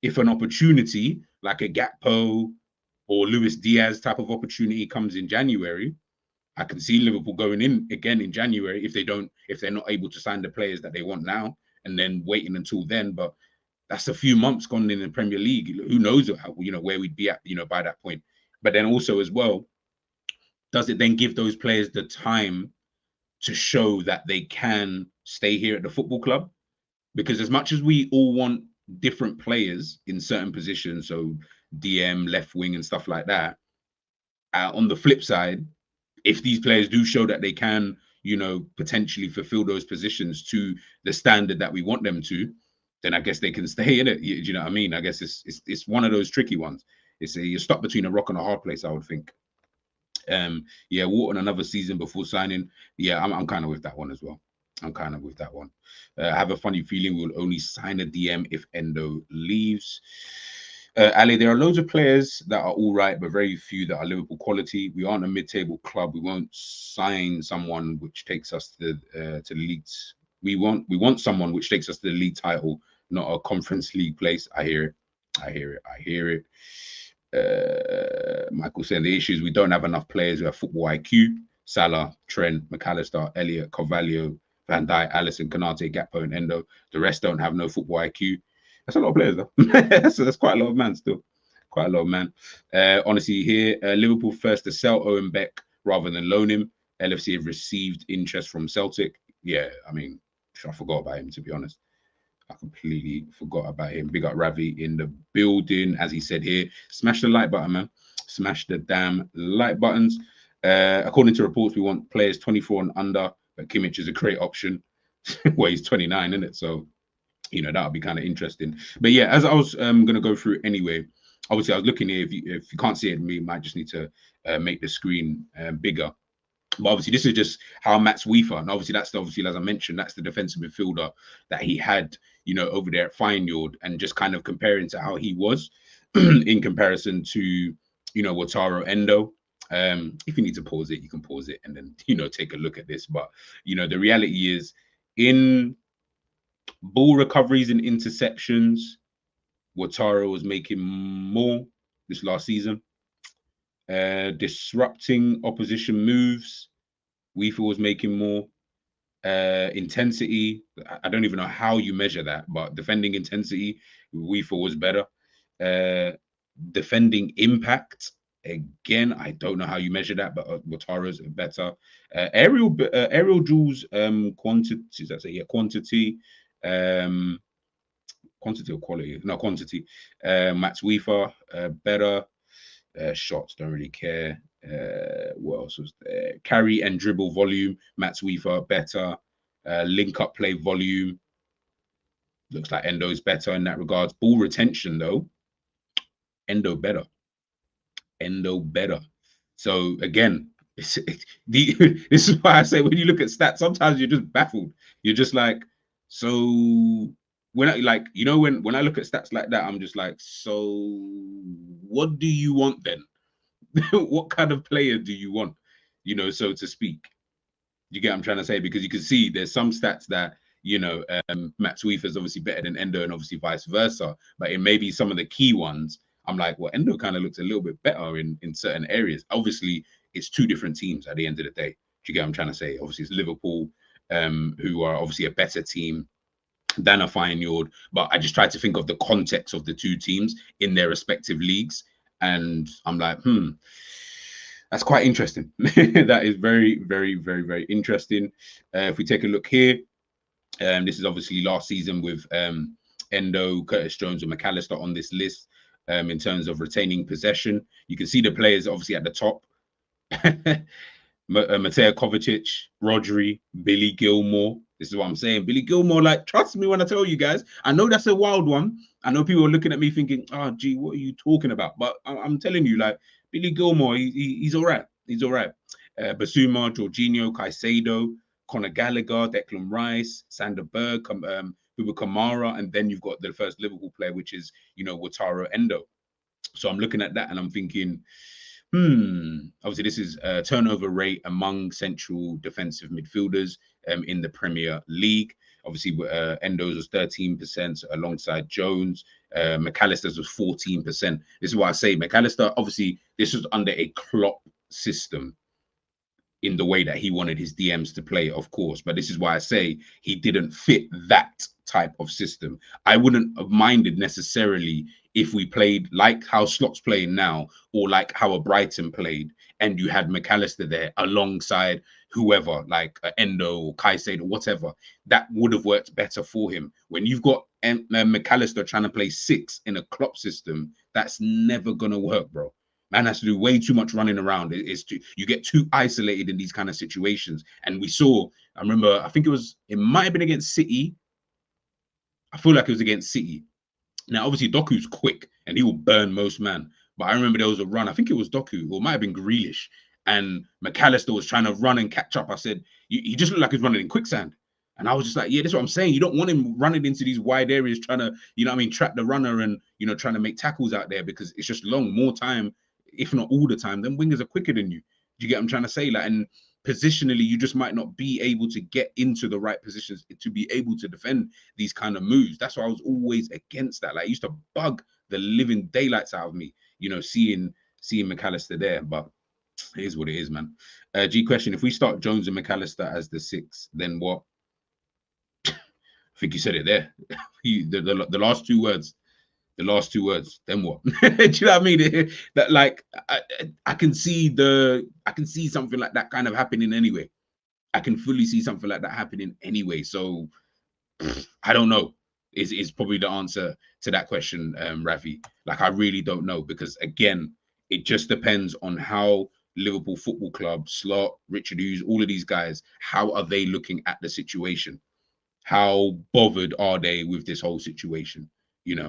if an opportunity like a Gakpo or Luis Diaz type of opportunity comes in January, I can see Liverpool going in again in January if they're not able to sign the players that they want now, and then waiting until then. But that's a few months gone in the Premier League. Who knows how, where we'd be at, by that point. But then also as well, does it then give those players the time to show that they can stay here at the football club? Because as much as we all want different players in certain positions, so DM, left wing, and stuff like that, on the flip side, if these players do show that they can, potentially fulfill those positions to the standard that we want them to, then I guess they can stay in it. Do you know what I mean? I guess it's one of those tricky ones. You're stuck between a rock and a hard place, I would think. Yeah, Wharton another season before signing. Yeah, I'm kind of with that one as well. I'm kind of with that one. I have a funny feeling we'll only sign a DM if Endo leaves. Ali, there are loads of players that are all right, but very few that are Liverpool quality. We aren't a mid-table club. We won't sign someone which takes us to the league. We want someone which takes us to the league title, not a conference league place. I hear it. I hear it. Michael saying the issue is we don't have enough players who have football IQ. Salah, Trent, McAllister, Elliott, Carvalho, Van Dijk, Alisson, Konate, Gakpo, and Endo. The rest don't have no football IQ. That's a lot of players, though. That's quite a lot of man still. Quite a lot of man. Honestly, here, Liverpool first to sell Owen Beck rather than loan him. LFC have received interest from Celtic. Yeah, I mean, I forgot about him, to be honest. I completely forgot about him. Big up Ravi in the building. As he said here, smash the like button, man. Smash the damn like buttons. According to reports, we want players 24 and under, but Kimmich is a great option. Well, he's 29, isn't it? So, that'll be kind of interesting. But yeah, as I was going to go through anyway, obviously I was looking here. If you can't see it, we might just need to make the screen bigger. But obviously, this is just how Mats Weaver, and obviously that's as I mentioned, that's the defensive midfielder that he had, over there at Feyenoord, and just kind of comparing to how he was in comparison to, Wataru Endo. If you need to pause it, you can pause it and then, take a look at this. But, the reality is in ball recoveries and interceptions, Wataru was making more this last season. Disrupting opposition moves, Weaver was making more. Intensity, I don't even know how you measure that, but defending intensity, Weaver was better. Defending impact, again, I don't know how you measure that, but Wataru's better. Aerial duels, quantity, does that say? Yeah, quantity. Quantity or quality? No, quantity. Mats Weaver, better. Shots, don't really care. What else was there? Carry and dribble volume, Mats Weaver better. Link up play volume, looks like Endo's better in that regards. Ball retention though, Endo better. So again, this is why I say when you look at stats, sometimes you're just baffled. You're just like, so when I when I look at stats like that, I'm just like, so what do you want then? What kind of player do you want, so to speak? You get what I'm trying to say? Because you can see there's some stats that, Mats Weaver is obviously better than Endo and obviously vice versa. But it may be some of the key ones. I'm like, well, Endo kind of looks a little bit better in certain areas. Obviously, it's two different teams at the end of the day. Do you get what I'm trying to say? Obviously, it's Liverpool, who are obviously a better team than a Feyenoord. But I just tried to think of the context of the two teams in their respective leagues. And I'm like, that's quite interesting. That is very, very, very, very interesting. If we take a look here, this is obviously last season with Endo, Curtis Jones, and McAllister on this list in terms of retaining possession. You can see the players obviously at the top. Mateo Kovacic, Rodri, Billy Gilmore. This is what I'm saying. Billy Gilmore, like, trust me when I tell you guys, I know that's a wild one. I know people are looking at me thinking, oh, gee, what are you talking about? But I'm telling you, like, Billy Gilmore, he's all right. He's all right. Basuma, Jorginho, Caicedo, Conor Gallagher, Declan Rice, Sander Berg, with Kamara, and then you've got the first Liverpool player, which is, Wataru Endo. So I'm looking at that and I'm thinking, obviously this is turnover rate among central defensive midfielders in the Premier League. Obviously, Endo's was 13% alongside Jones. McAllister's was 14%. This is why I say McAllister, obviously, this was under a Klopp system in the way that he wanted his DMs to play, of course. But this is why I say he didn't fit that type of system. I wouldn't have minded necessarily if we played like how Slot's playing now, or like how a Brighton played, and you had McAllister there alongside whoever, like Endo or Caicedo or whatever. That would have worked better for him. When you've got McAllister trying to play 6 in a Klopp system, that's never going to work, bro. Man has to do way too much running around. You get too isolated in these kind of situations. And we saw, I remember, I think it might have been against City. I feel like it was against City. Now, obviously, Doku's quick and he will burn most man. But I remember there was a run. I think it was Doku, or it might have been Grealish. And McAllister was trying to run and catch up. I said, he just looked like he was running in quicksand. And I was just like, yeah, that's what I'm saying. You don't want him running into these wide areas trying to, trap the runner and, trying to make tackles out there, because it's just more time, if not all the time. Then wingers are quicker than you. Do you get what I'm trying to say? Like, and positionally, you just might not be able to get into the right positions to be able to defend these kind of moves. That's why I was always against that. Like, it used to bug the living daylights out of me, seeing McAllister there. But it is what it is, man. G question: if we start Jones and McAllister as the 6, then what? I think you said it there. The last 2 words. The last 2 words. Then what? Do you know what I mean? That, like, I can see something like that kind of happening anyway. I can fully see something like that happening anyway. So I don't know. Is probably the answer to that question, Rafi. Like, I really don't know, because again, it just depends on how Liverpool Football Club, Slot, Richard Hughes, all of these guys, how are they looking at the situation? How bothered are they with this whole situation? Big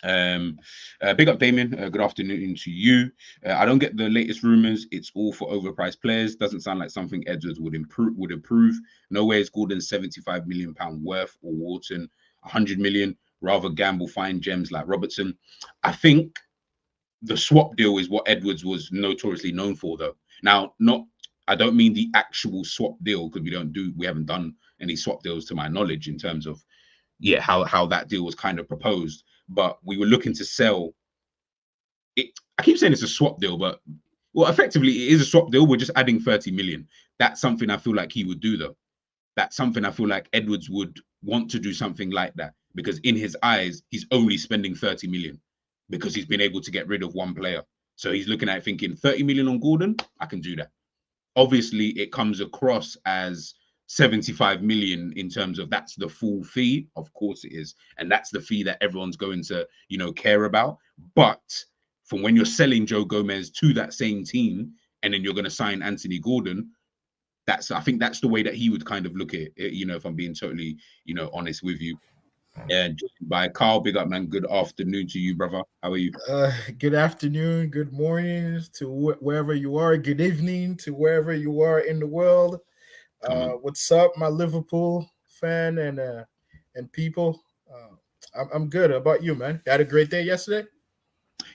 up, Damien. Good afternoon to you. I don't get the latest rumors. It's all for overpriced players. Doesn't sound like something Edwards would improve. Nowhere is Gordon £75 million worth, or Wharton 100 million. Rather gamble fine gems like Robertson. I think the swap deal is what Edwards was notoriously known for, though. Now, I don't mean the actual swap deal, because we haven't done any swap deals to my knowledge in terms of how that deal was kind of proposed. But we were looking to sell it. I keep saying it's a swap deal, but effectively it is a swap deal. We're just adding 30 million. That's something I feel like he would do, though. That's something I feel like Edwards would want to do, something like that, because in his eyes, he's only spending 30 million because he's been able to get rid of one player. So he's looking at thinking 30 million on Gordon, I can do that. Obviously, it comes across as 75 million in terms of that's the full fee. Of course it is. And that's the fee that everyone's going to, care about. But from when you're selling Joe Gomez to that same team, and then you're going to sign Anthony Gordon, I think that's the way that he would kind of look at it, if I'm being totally, honest with you. And by Carl, big up, man. Good afternoon to you, brother. How are you? Good afternoon, good morning to wherever you are. Good evening to wherever you are in the world. What's up, my Liverpool fan and people? I'm good. How about you, man? You had a great day yesterday?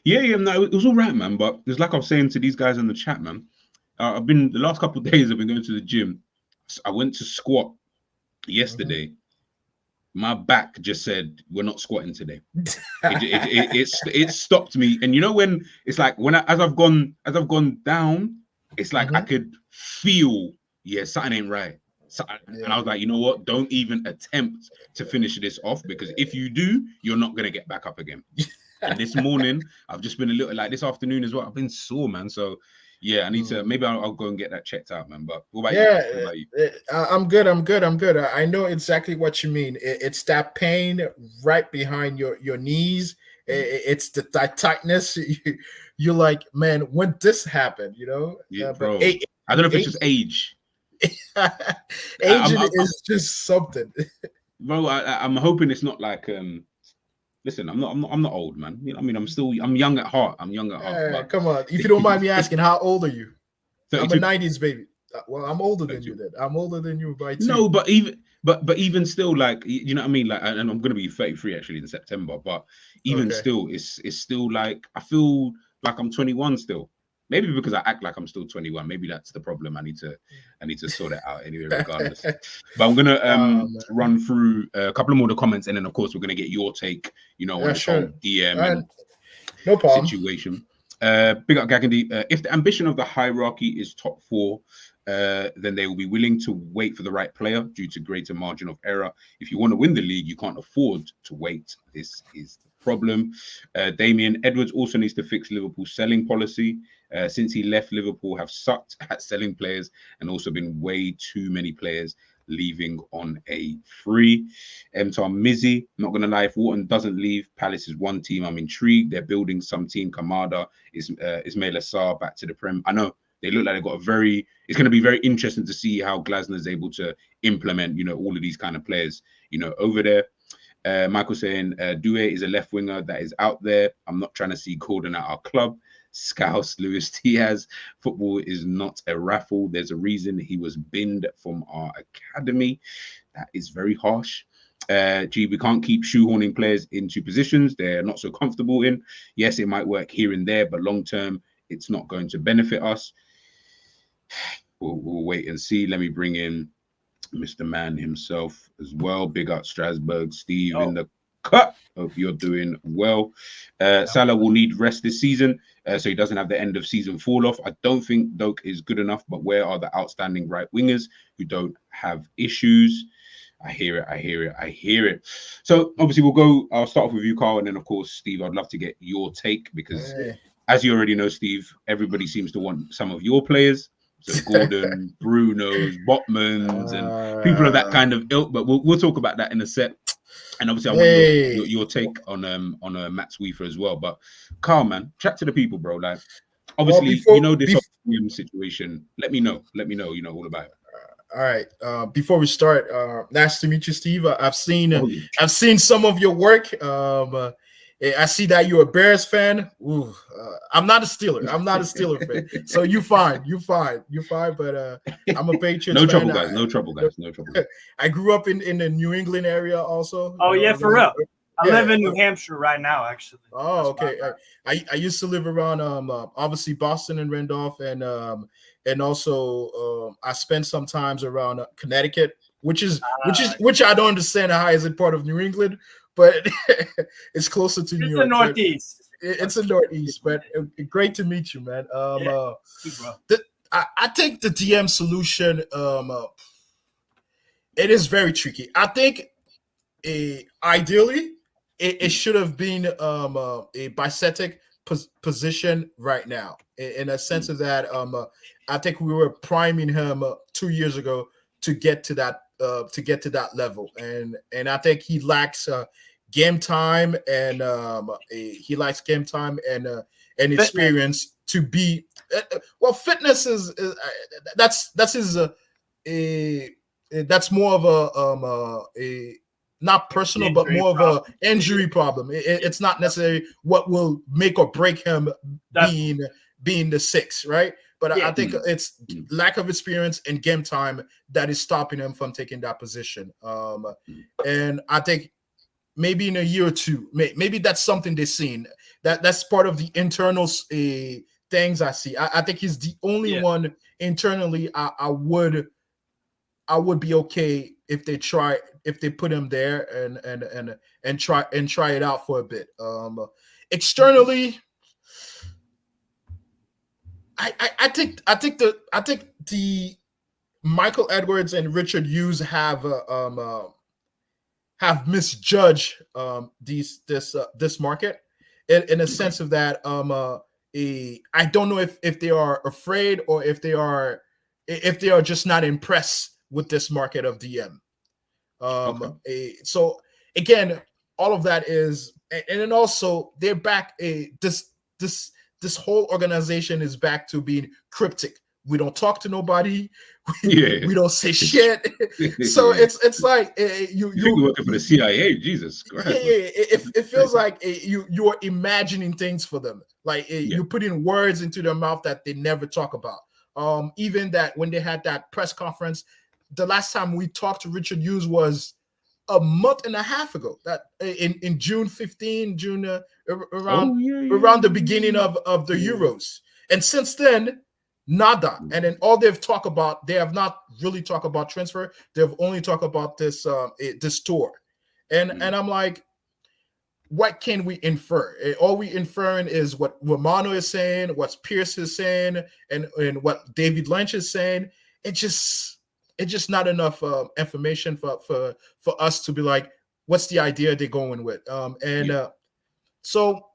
Yeah, no, it was all right, man. But it's like I was saying to these guys in the chat, man. The last couple of days I've been going to the gym. I went to squat yesterday. My back just said, we're not squatting today. It stopped me. And when it's like, as I've gone down, it's like I could feel, something ain't right. And I was like, you know what? Don't even attempt to finish this off, because if you do, you're not going to get back up again. And this morning, I've just been a little, like this afternoon as well, I've been sore, man. So I need to, maybe I'll go and get that checked out, man. But what about you? What about you? I'm good. I know exactly what you mean. It's that pain right behind your knees. It's that tightness. You're like, man, when this happened, Yeah, bro. I don't know if it's just age. Aging is just something. Bro, I'm hoping it's not like listen, I'm not old, man. I mean, I'm young at heart. But come on. If you don't mind me asking, how old are you? 32. I'm a 90s baby. Well, I'm older than you then. I'm older than you by 2. No, but even but even still, like, you know what I mean, like, and I'm gonna be 33 actually in September, but even still, it's still like I feel like I'm 21 still. Maybe because I act like I'm still 21. Maybe that's the problem. I need to sort it out anyway, regardless. But I'm gonna run through a couple of more of the comments, and then of course we're gonna get your take, you know, on this whole DM and no problem situation. Big up Gagandy. If the ambition of the hierarchy is top four, then they will be willing to wait for the right player due to greater margin of error. If you want to win the league, you can't afford to wait. This is the problem. Damien Edwards also needs to fix Liverpool's selling policy. Since he left, Liverpool have sucked at selling players and also been way too many players leaving on a free. Mtar Mizzy, not going to lie, if Wharton doesn't leave, Palace is one team I'm intrigued. They're building some team. Kamada, Ismail Assar back to the Prem. I know they look like they've got it's going to be very interesting to see how Glasner's able to implement, you know, all of these kind of players, you know, over there. Michael saying, Due is a left winger that is out there. I'm not trying to see Gordon at our club. Scouse Luis Diaz, football is not a raffle. There's a reason he was binned from our academy. That is very harsh. We can't keep shoehorning players into positions they're not so comfortable in. Yes, it might work here and there, but long term, it's not going to benefit us. We'll wait and see. Let me bring in Mr. Man himself as well. Big up Strasbourg, Steve in the cut. Hope you're doing well. Salah will need rest this season, so he doesn't have the end of season fall off. I don't think Doak is good enough, but where are the outstanding right wingers who don't have issues? I hear it. So obviously I'll start off with you, Carl, and then of course, Steve, I'd love to get your take because as you already know, Steve, everybody seems to want some of your players. So Gordon, Bruno's, Botmans, and people of that kind of ilk, but we'll talk about that in a sec. And obviously, I want your take on Matt Sweefer as well. But Carl, man, chat to the people, bro. Like, obviously, you know this situation. Let me know. You know all about it. All right. Before we start, nice to meet you, Steve. I've seen some of your work. I see that you're a Bears fan. Ooh, I'm not a Steeler. I'm not a Steeler fan. So you fine. But I'm a Patriots fan. No trouble, guys. I grew up in the New England area also. Oh, yeah, for real. I live in New Hampshire right now, actually. Oh, okay. I used to live around obviously Boston and Randolph, and also I spent some times around Connecticut, which I don't understand how is it part of New England, but it's closer to New York. It's the Northeast. It's the Northeast, but great to meet you, man. I think the DM solution, it is very tricky. I think ideally it should have been a bisetic position right now, in a sense of that I think we were priming him 2 years ago to get to that level, and I think he lacks game time, and he likes game time and experience to be fitness is that's his that's more of a not personal but more of a injury problem. It's not necessarily what will make or break him being the six, right? But I think it's lack of experience and game time that is stopping him from taking that position. And I think maybe in a year or two, maybe that's something they've seen. That's part of the internal things I see. I think he's the only one internally. I would be okay if they put him there and try it out for a bit. Externally, I think the Michael Edwards and Richard Hughes have misjudged this market in a sense of that. I don't know if they are afraid or if they are just not impressed with this market of DM. So again, all of that is, and then also they're back. This whole organization is back to being cryptic. We don't talk to nobody. We don't say shit. So it's like you're working for the CIA. Jesus Christ. It feels like you're imagining things for them. Like you're putting words into their mouth that they never talk about. Even that when they had that press conference, the last time we talked to Richard Hughes was a month and a half ago. That in June 15, around the beginning of the Euros, and since then, nada. And then all they've talked about, they have not really talked about transfer. They've only talked about this this tour, and I'm like, what can we infer? All we inferring is what Romano is saying, what Pierce is saying, and what David Lynch is saying. It's just not enough information for us to be like, what's the idea they're going with? So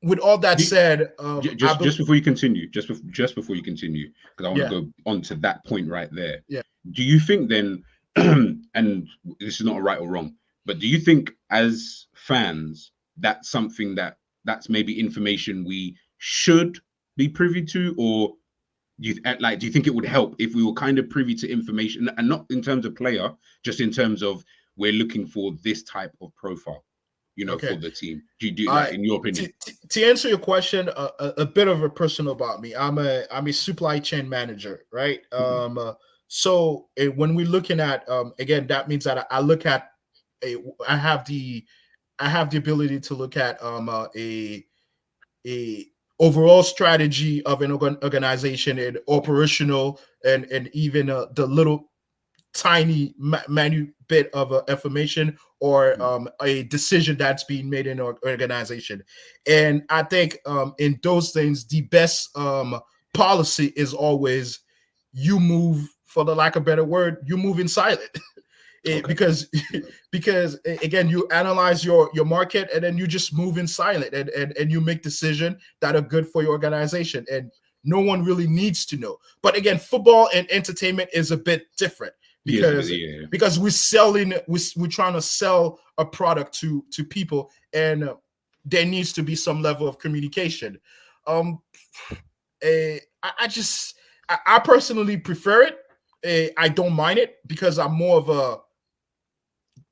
with all that said, just before you continue, just before you continue, because I want to go on to that point right there. Yeah. Do you think then, and this is not a right or wrong, but do you think as fans that's something that's maybe information we should be privy to, or do you think it would help if we were kind of privy to information, and not in terms of player, just in terms of we're looking for this type of profile, for the team? Do you do that in your opinion? To answer your question, a bit of a personal about me. I'm a supply chain manager, right? So when we're looking at again, that means that I look at I have the ability to look at a overall strategy of an organization, and operational, and even the little tiny minute bit of information or a decision that's being made in an organization. And I think in those things, the best policy is always you move, for the lack of a better word, you move in silent. Because again, you analyze your market, and then you just move in silent, and you make decisions that are good for your organization, and no one really needs to know. But again, football and entertainment is a bit different because we're trying to sell a product to people, and there needs to be some level of communication. I personally prefer it. I don't mind it because I'm more of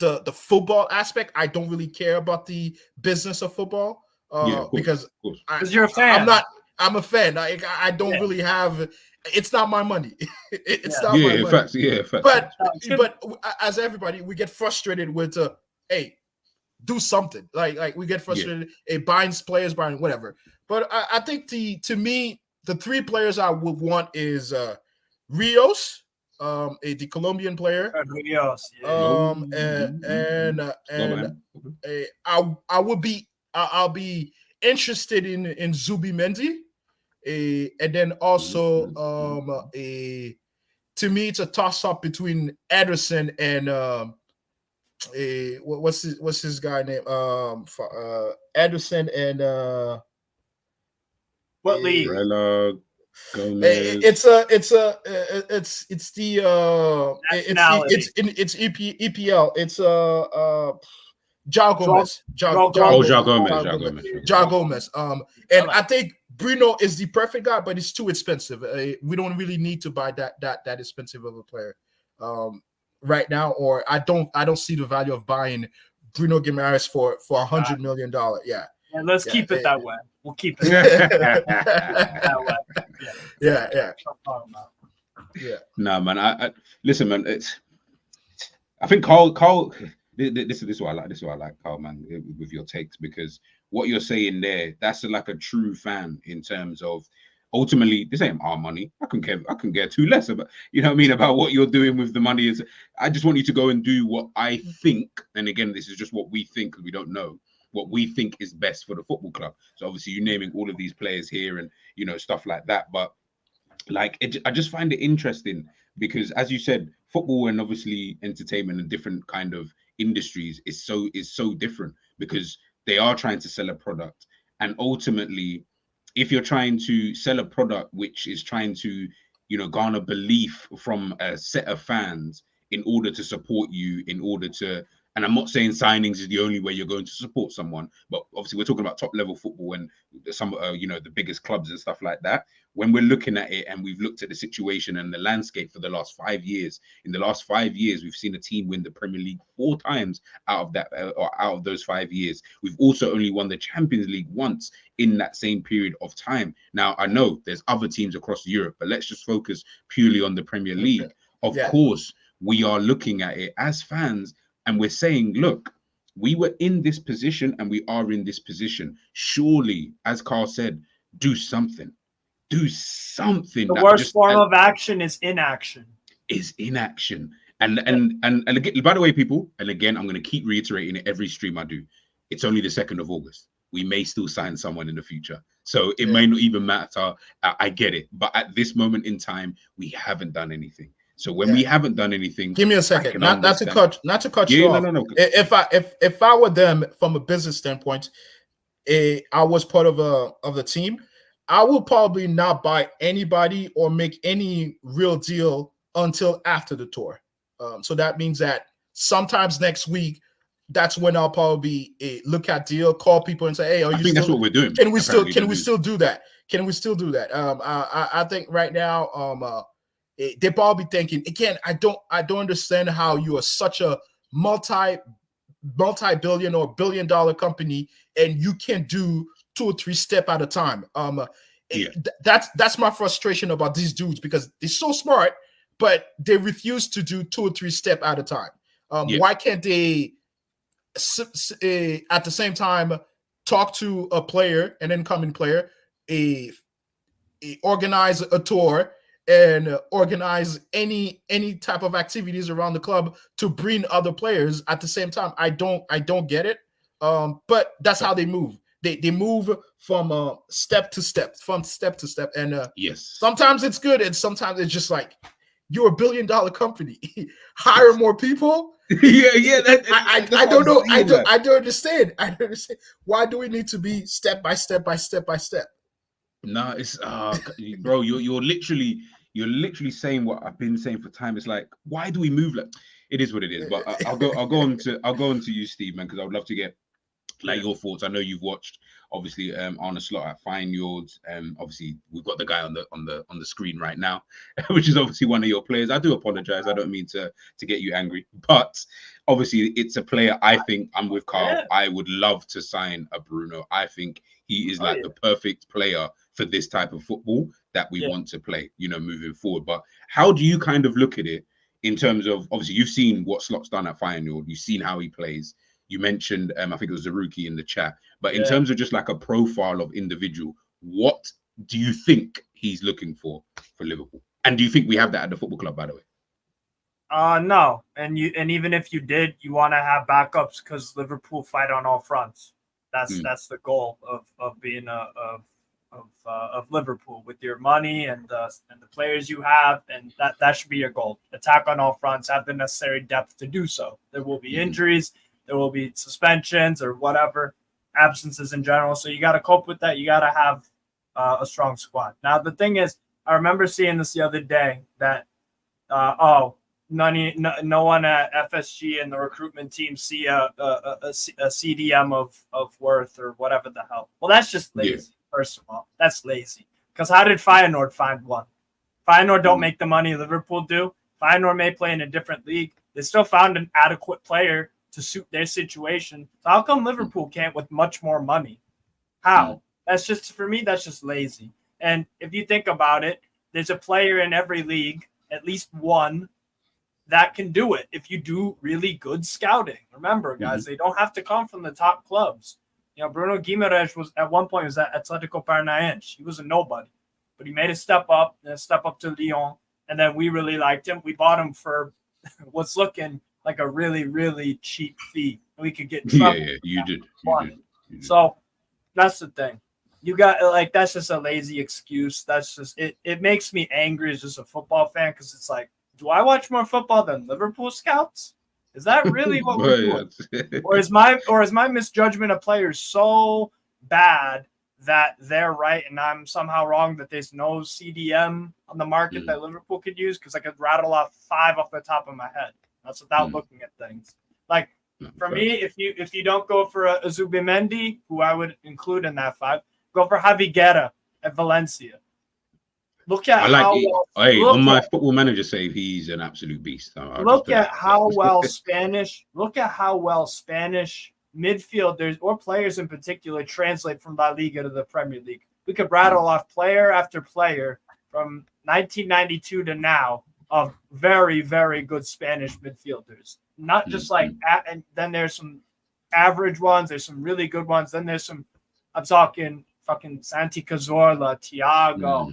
the football aspect. I don't really care about the business of football because you're a fan. I'm a fan. I don't really have. It's not my money. It's not my money. Facts. But as everybody, we get frustrated with hey, do something. Like we get frustrated. Buying players, buying whatever. But I think to me, the three players I would want is Rios. The Colombian player. I'll be interested in Zubi Mendy, and then also to me it's a toss up between Ederson and what's his guy name? Ederson and what league? Gomez. It's EPL. It's João Gomez. João Gomez. And I think Bruno is the perfect guy, but it's too expensive. We don't really need to buy that expensive of a player right now, or I don't see the value of buying Bruno Guimaraes for $100 million. Yeah. And let's keep it that way. We'll keep it that way. Yeah. No, man. I listen, man. I think Carl. This is what I like. This is what I like, Carl, man, with your takes, because what you're saying there, that's like a true fan in terms of ultimately this ain't our money. I can care too less about, you know what I mean, about what you're doing with the money. I just want you to go and do what I think. And again, this is just what we think, because we don't know what we think is best for the football club. So obviously you're naming all of these players here and stuff like that, but like I just find it interesting because, as you said, football and obviously entertainment and different kind of industries is so different, because they are trying to sell a product, and ultimately if you're trying to sell a product which is trying to garner belief from a set of fans in order to support you, in order to, and I'm not saying signings is the only way you're going to support someone, but obviously we're talking about top level football and some the biggest clubs and stuff like that. When we're looking at it and we've looked at the situation and the landscape for the last 5 years, in the last 5 years we've seen a team win the Premier League 4 times out of that, or out of those 5 years. We've also only won the Champions League once in that same period of time. Now I know there's other teams across Europe, but let's just focus purely on the Premier League. Of course, we are looking at it as fans and we're saying, look, we were in this position and we are in this position. Surely, as Carl said, do something. Do something. The that worst just form of action is inaction. Is inaction. And again, by the way, people, and again, I'm going to keep reiterating it every stream I do. It's only the 2nd of August. We may still sign someone in the future. So it may not even matter. I get it. But at this moment in time, we haven't done anything. So when we haven't done anything, give me a second. Not to cut you off. No. If I were them from a business standpoint, I was part of the team, I will probably not buy anybody or make any real deal until after the tour. So that means that sometimes next week, that's when I'll probably look at deal, call people and say, hey, I think that's what we're doing. Can we still do that? Can we still do that? I think right now, they probably thinking, again, I don't understand how you are such a multi-billion or billion-dollar company and you can do 2 or 3 steps at a time. That's my frustration about these dudes, because they're so smart, but they refuse to do 2 or 3 steps at a time. Why can't they at the same time talk to a player, an incoming player, organize a tour and organize any type of activities around the club to bring other players at the same time? I don't get it. But that's how they move. They move from step to step, and sometimes it's good, and sometimes it's just like, you're a $1 billion company. Hire more people. I don't know. I don't understand. Why do we need to be step by step? No, it's bro. You're literally saying what I've been saying for time. It's like, why do we move like? It is what it is. But I'll go on to you, Steve, man, because I would love to get your thoughts. I know you've watched obviously Arne Slot at Feyenoord. Obviously we've got the guy on the screen right now, which is obviously one of your players. I do apologize. I don't mean to get you angry, but obviously it's a player. I think I'm with Carl. Yeah. I would love to sign a Bruno. I think he is the perfect player for this type of football that we want to play, moving forward. But how do you kind of look at it in terms of, obviously you've seen what Slot's done at Feyenoord, you've seen how he plays. You mentioned, I think it was Zaruki in the chat, but in terms of just like a profile of individual, what do you think he's looking for Liverpool? And do you think we have that at the football club, by the way? No. And even if you did, you want to have backups, because Liverpool fight on all fronts. That's the goal of being of Liverpool, with your money and the players you have, and that should be your goal. Attack on all fronts, have the necessary depth to do so. There will be injuries. There will be suspensions or whatever, absences in general. So you got to cope with that. You got to have a strong squad. Now, the thing is, I remember seeing this the other day that, no one at FSG and the recruitment team see a CDM of worth or whatever the hell. Well, that's just lazy, first of all. That's lazy. Because how did Feyenoord find one? Feyenoord don't make the money Liverpool do. Feyenoord may play in a different league. They still found an adequate player to suit their situation. So how come Liverpool can't with much more money? How? That's just, for me, that's just lazy. And if you think about it, there's a player in every league, at least one, that can do it if you do really good scouting. Remember, guys, they don't have to come from the top clubs. Bruno Guimaraes was at one point was at Atletico Paranaense. He was a nobody, but he made a step up to Lyon, and then we really liked him. We bought him for what's looking like a really, really cheap fee. We could get in trouble. You did. So that's the thing. You got that's just a lazy excuse. That's just it. It makes me angry as just a football fan, because it's like, do I watch more football than Liverpool scouts? Is that really what we're doing? Or is my misjudgment of players so bad that they're right and I'm somehow wrong, that there's no CDM on the market that Liverpool could use? Because I could rattle off 5 off the top of my head. That's without looking at things. Like, for me, if you don't go for a Zubimendi, who I would include in that 5, go for Javi Guerra at Valencia. Look at on my Football Manager save, he's an absolute beast. Look at how well Spanish midfielders or players in particular translate from La Liga to the Premier League. We could rattle off player after player from 1992 to now of very, very good Spanish midfielders. Not just like, and then there's some average ones. There's some really good ones. Then there's some, I'm talking fucking Santi Cazorla, Thiago,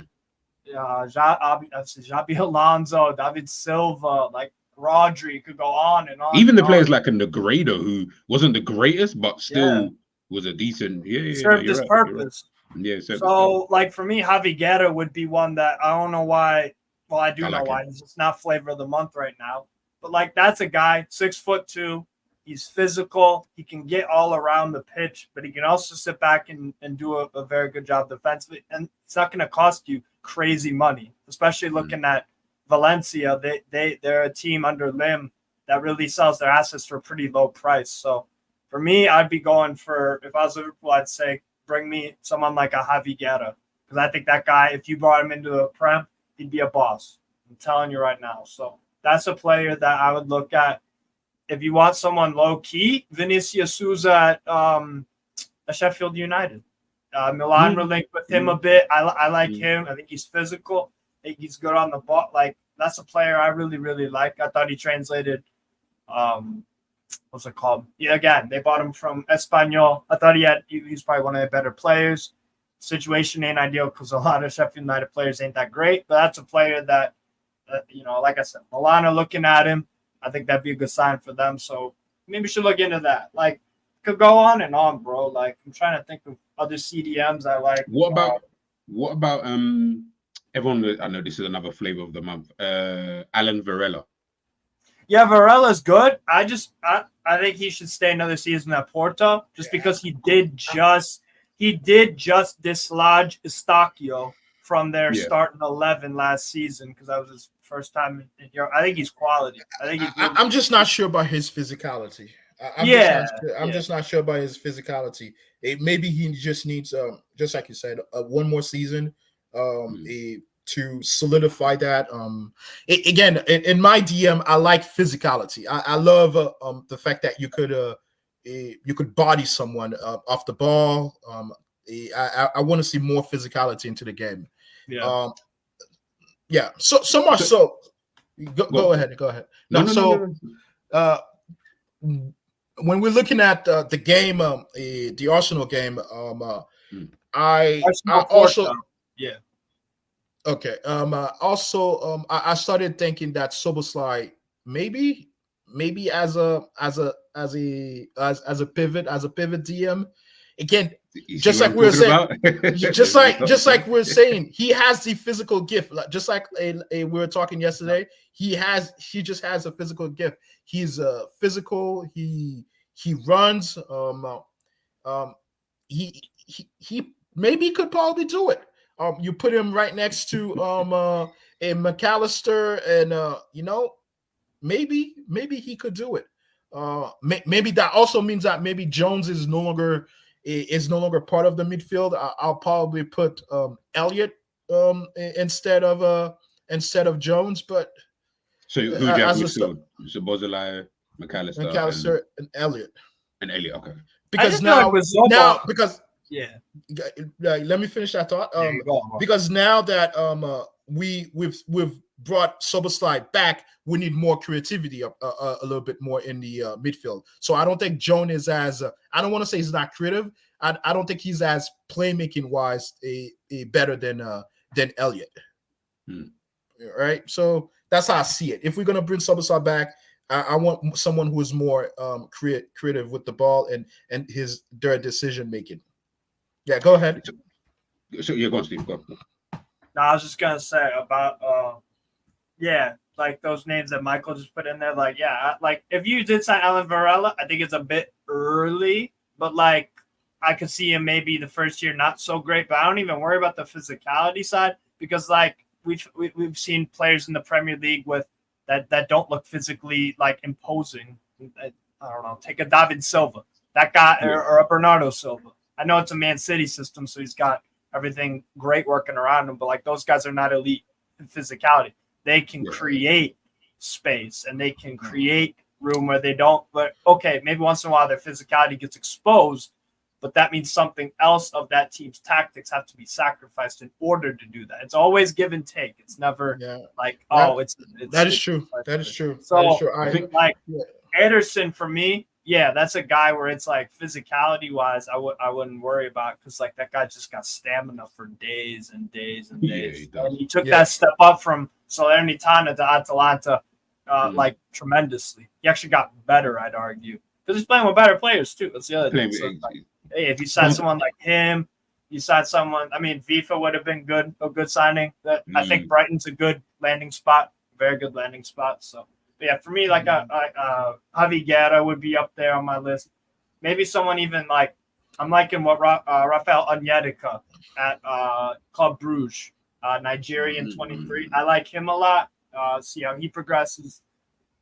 Xabi Alonso, David Silva, like Rodri, could go on and on. Even the players like a Negredo, who wasn't the greatest, but still was a decent. Served his purpose. Yeah. So, like for me, Javi Guerra would be one that I don't know why. Well, I do know why. He's just not flavor of the month right now. But like that's a guy, 6'2". He's physical. He can get all around the pitch, but he can also sit back and do a very good job defensively. And it's not going to cost you crazy money, especially looking at Valencia. They're a team under Lim that really sells their assets for a pretty low price. So for me, I'd be going for, if I was Liverpool, I'd say bring me someone like a Javi Guerra, because I think that guy, if you brought him into a Prem, he'd be a boss. I'm telling you right now. So that's a player that I would look at. If you want someone low key, Vinicius Souza at Sheffield United. Milan were linked with him a bit. I like him. I think he's physical. I think he's good on the ball. Like that's a player I really, really like. I thought he translated. What's it called? Yeah, again, they bought him from Espanyol. I thought he's probably one of the better players. Situation ain't ideal because a lot of Sheffield United players ain't that great, but that's a player that, like I said, Milan are looking at him. I think that'd be a good sign for them. So maybe we should look into that. Like, could go on and on, bro. Like, I'm trying to think of other CDMs I like. What about everyone? I know this is another flavor of the month. Alan Varela. Yeah, Varela's good. I think he should stay another season at Porto, just because he did just dislodge Eustáquio from their starting 11 last season, because that was his first time in Europe. I think he's quality. I'm just not sure about his physicality. I'm just not sure about his physicality. Maybe he just needs, just like you said, one more season to solidify that. Again, in my DM, I like physicality. I love the fact that you could body someone off the ball. I want to see more physicality into the game. Yeah. So much so. Go ahead. When we're looking at the game, the Arsenal game, I started thinking that Szoboszlai maybe as a pivot DM. Again, just like we were saying, he has the physical gift. Just like we were talking yesterday, he just has a physical gift. He's physical. He runs. He maybe could probably do it. You put him right next to a McAllister, and maybe he could do it. Maybe that also means that maybe Jones is no longer part of the midfield. I'll probably put Elliott instead of Jones. But so who do you have midfield? So Szoboszlai, McAllister, and Elliott. And Elliott, okay. Because let me finish that thought. Because now that we've brought Szoboszlai back, we need more creativity a little bit more in the midfield. So I don't think Jones is as I don't want to say he's not creative. I don't think he's as playmaking wise better than Elliott. Right. So that's how I see it. If we're gonna bring Szoboszlai back, I want someone who is more creative with the ball and their decision making. Yeah, go ahead. So go on, Steve. Go. No, I was just gonna say about like those names that Michael just put in there. Like, like if you did sign Alan Varela, I think it's a bit early, but like I could see him maybe the first year not so great. But I don't even worry about the physicality side, because like we've seen players in the Premier League with that don't look physically like imposing. I don't know. Take a David Silva, that guy, or a Bernardo Silva. I know it's a Man City system, so he's got everything great working around him, but like those guys are not elite in physicality. They can create space and they can create room where they don't. But okay, maybe once in a while their physicality gets exposed, but that means something else of that team's tactics have to be sacrificed in order to do that. It's always give and take. It's never like, it's that is true. That is true. So that is true. I think like Ederson for me, that's a guy where it's like physicality wise, I wouldn't worry about, because like that guy just got stamina for days and days and days. And he took that step up from Salernitana to Atalanta like tremendously. He actually got better, I'd argue, because he's playing with better players too. That's the other thing. So like, hey, if you sign someone like him, you sign someone. I mean, Vifa would have been a good signing. I think Brighton's a good landing spot, very good landing spot. So. But yeah, for me, like Javi Guerra would be up there on my list. Maybe someone even like, I'm liking what Rafael Onyedika at Club Brugge, Nigerian 23. I like him a lot. See how he progresses.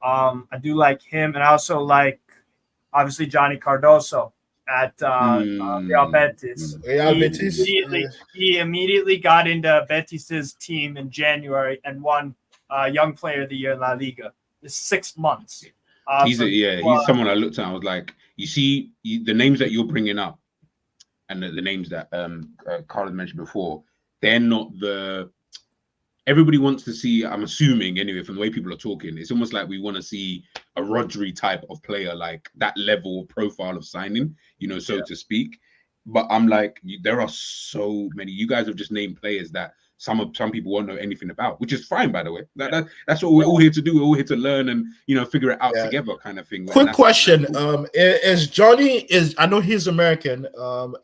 I do like him, and I also like obviously Johnny Cardoso at Real Betis. He immediately got into Betis's team in January and won Young Player of the Year in La Liga. 6 months. He's someone I looked at. I was like, you see the names that you're bringing up, and the names that Carlos mentioned before. They're not everybody wants to see. I'm assuming anyway from the way people are talking, it's almost like we want to see a Rodri type of player, like that level of profile of signing, so to speak. But I'm like, there are so many. You guys have just named players that some people won't know anything about, which is fine, by the way. That's what we're all here to do. We're all here to learn and figure it out together, kind of thing. Quick question: is Johnny? I know he's American.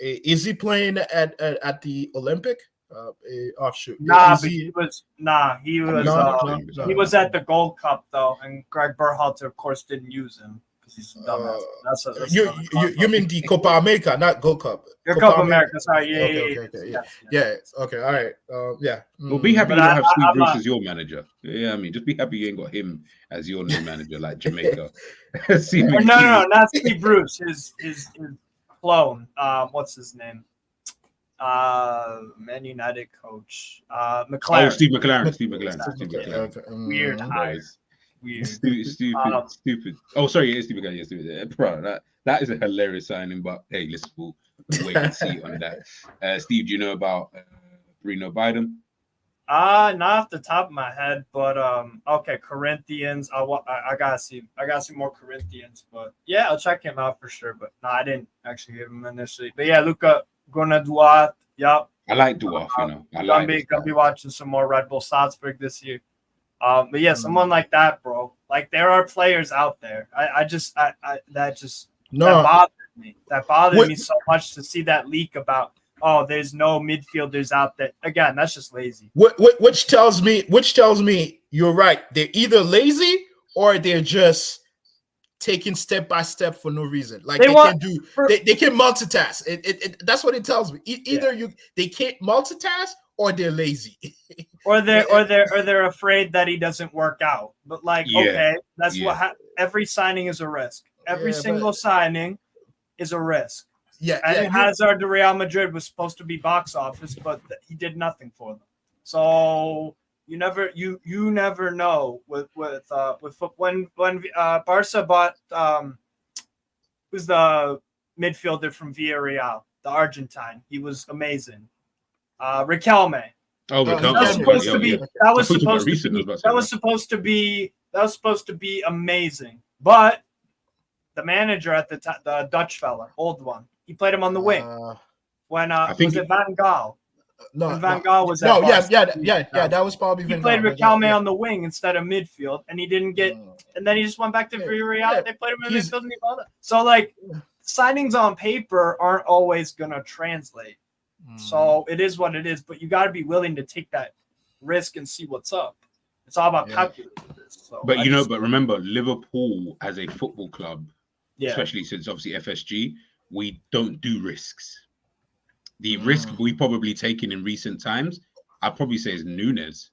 Is he playing at the Olympic offshoot? He was at the Gold Cup though, and Greg Berhalter, of course, didn't use him. He's a dumbass. You mean the Copa America, not Gold Cup? Copa America. Sorry. Yeah. Okay. All right. Yeah. Well, be happy you don't have Steve Bruce as your manager. Yeah, I mean, just be happy you ain't got him as your new manager, like Jamaica. No, not Steve Bruce. His clone. What's his name? Man United coach. McLaren. Oh, Steve McLaren. Weird hire. Weird. Stupid. Oh, sorry, it's stupid guy. Yeah, stupid. Bro, that is a hilarious signing. But hey, listen, we'll wait and see on that. Steve, do you know about Bruno Biden? Not off the top of my head, but okay, Corinthians. I gotta see more Corinthians, but yeah, I'll check him out for sure. But no, I didn't actually hear him initially. But yeah, Luca Gonaduat. Yep. I like Duarte. Gonna be watching some more Red Bull Salzburg this year. But yeah, someone like that, bro. Like there are players out there. That bothered me. That bothered me so much to see that leak about, there's no midfielders out there. Again, that's just lazy. Which tells me you're right. They're either lazy or they're just taking step by step for no reason. Like they can multitask. That's what it tells me. Either they can't multitask or they're lazy. or they're afraid that he doesn't work out. But that's what every signing is a risk. Every single signing is a risk. Hazard to Real Madrid was supposed to be box office, but he did nothing for them. So you never know with when Barca bought who's the midfielder from Villarreal, the Argentine. He was amazing. Riquelme. That was supposed to be amazing. But the manager at the Dutch fella, old one, he played him on the wing. When was it Van Gaal? Van Gaal was that was probably he played Riquelme on the wing instead of midfield, and he didn't get. And then he just went back to Villarreal. They played him in midfield, and he balled it. So like signings on paper aren't always gonna translate. So it is what it is, but you got to be willing to take that risk and see what's up. It's all about calculating this. So but but remember, Liverpool as a football club, especially since obviously FSG, we don't do risks. The risk we probably taken in recent times, I'd probably say is Nunes.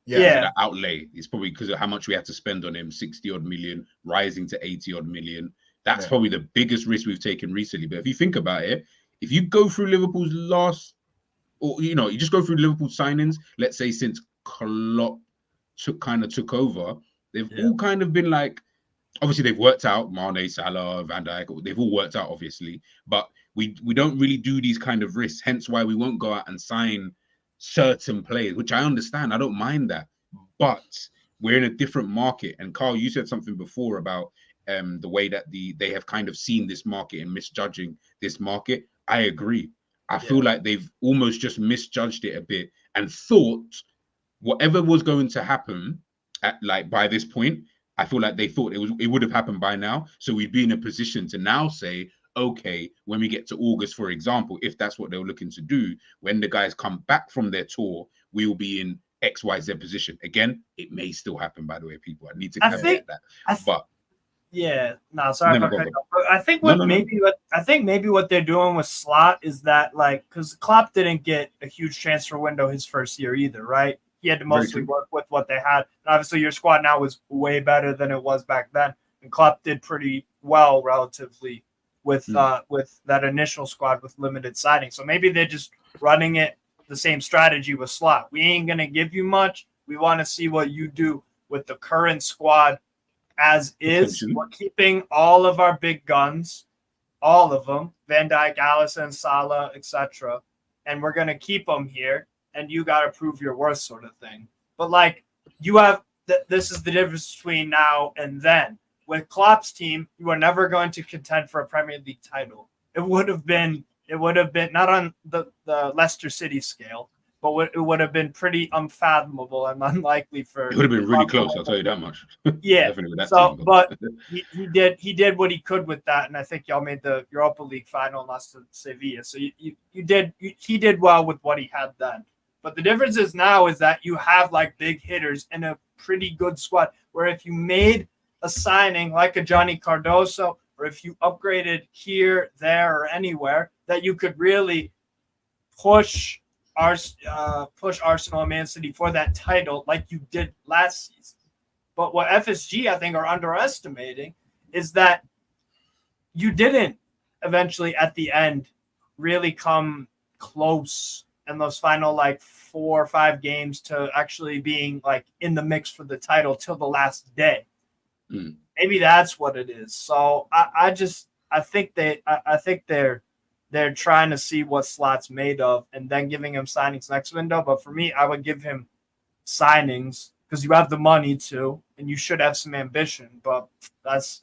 The outlay is probably because of how much we had to spend on him, 60 odd million, rising to 80 odd million. That's probably the biggest risk we've taken recently. But if you think about it, if you go through Liverpool's you just go through Liverpool signings, let's say since Klopp took over, they've all kind of been like obviously they've worked out Mane, Salah, Van Dijk. They've all worked out, obviously, but we don't really do these kind of risks. Hence why we won't go out and sign certain players, which I understand. I don't mind that, but we're in a different market. And Carl, you said something before about the way that they have kind of seen this market and misjudging this market. I agree. I feel like they've almost just misjudged it a bit and thought whatever was going to happen at like by this point, I feel like they thought it would have happened by now. So we'd be in a position to now say, okay, when we get to August, for example, if that's what they were looking to do, when the guys come back from their tour, we will be in XYZ position. Again, it may still happen, by the way, people. I need to caveat that. But yeah, no, sorry. No, I think maybe what they're doing with Slot is that, like, because Klopp didn't get a huge transfer window his first year either, right? He had to mostly work with what they had. And obviously, your squad now is way better than it was back then. And Klopp did pretty well relatively with that initial squad with limited signings. So maybe they're just running it the same strategy with Slot. We ain't going to give you much. We want to see what you do with the current squad as is. We're keeping all of our big guns, all of them, Van Dijk, Alisson, Salah, etc. And we're going to keep them here. And you got to prove your worth, sort of thing. But like you have, this is the difference between now and then. With Klopp's team, you are never going to contend for a Premier League title. It would have been not on the Leicester City scale, but it would have been pretty unfathomable and unlikely for. It would have been really close. I'll tell you that much. Yeah. But he did what he could with that, and I think y'all made the Europa League final and lost to Sevilla. So he did well with what he had then. But the difference is now is that you have like big hitters and a pretty good squad. Where if you made a signing like a Johnny Cardoso, or if you upgraded here, there, or anywhere, that you could really push Arsenal and Man City for that title like you did last season. But what FSG, I think, are underestimating is that you didn't eventually at the end really come close in those final like 4 or 5 games to actually being like in the mix for the title till the last day. Maybe that's what it is. So I think they're trying to see what Slot's made of and then giving him signings next window. But for me, I would give him signings because you have the money to, and you should have some ambition. But that's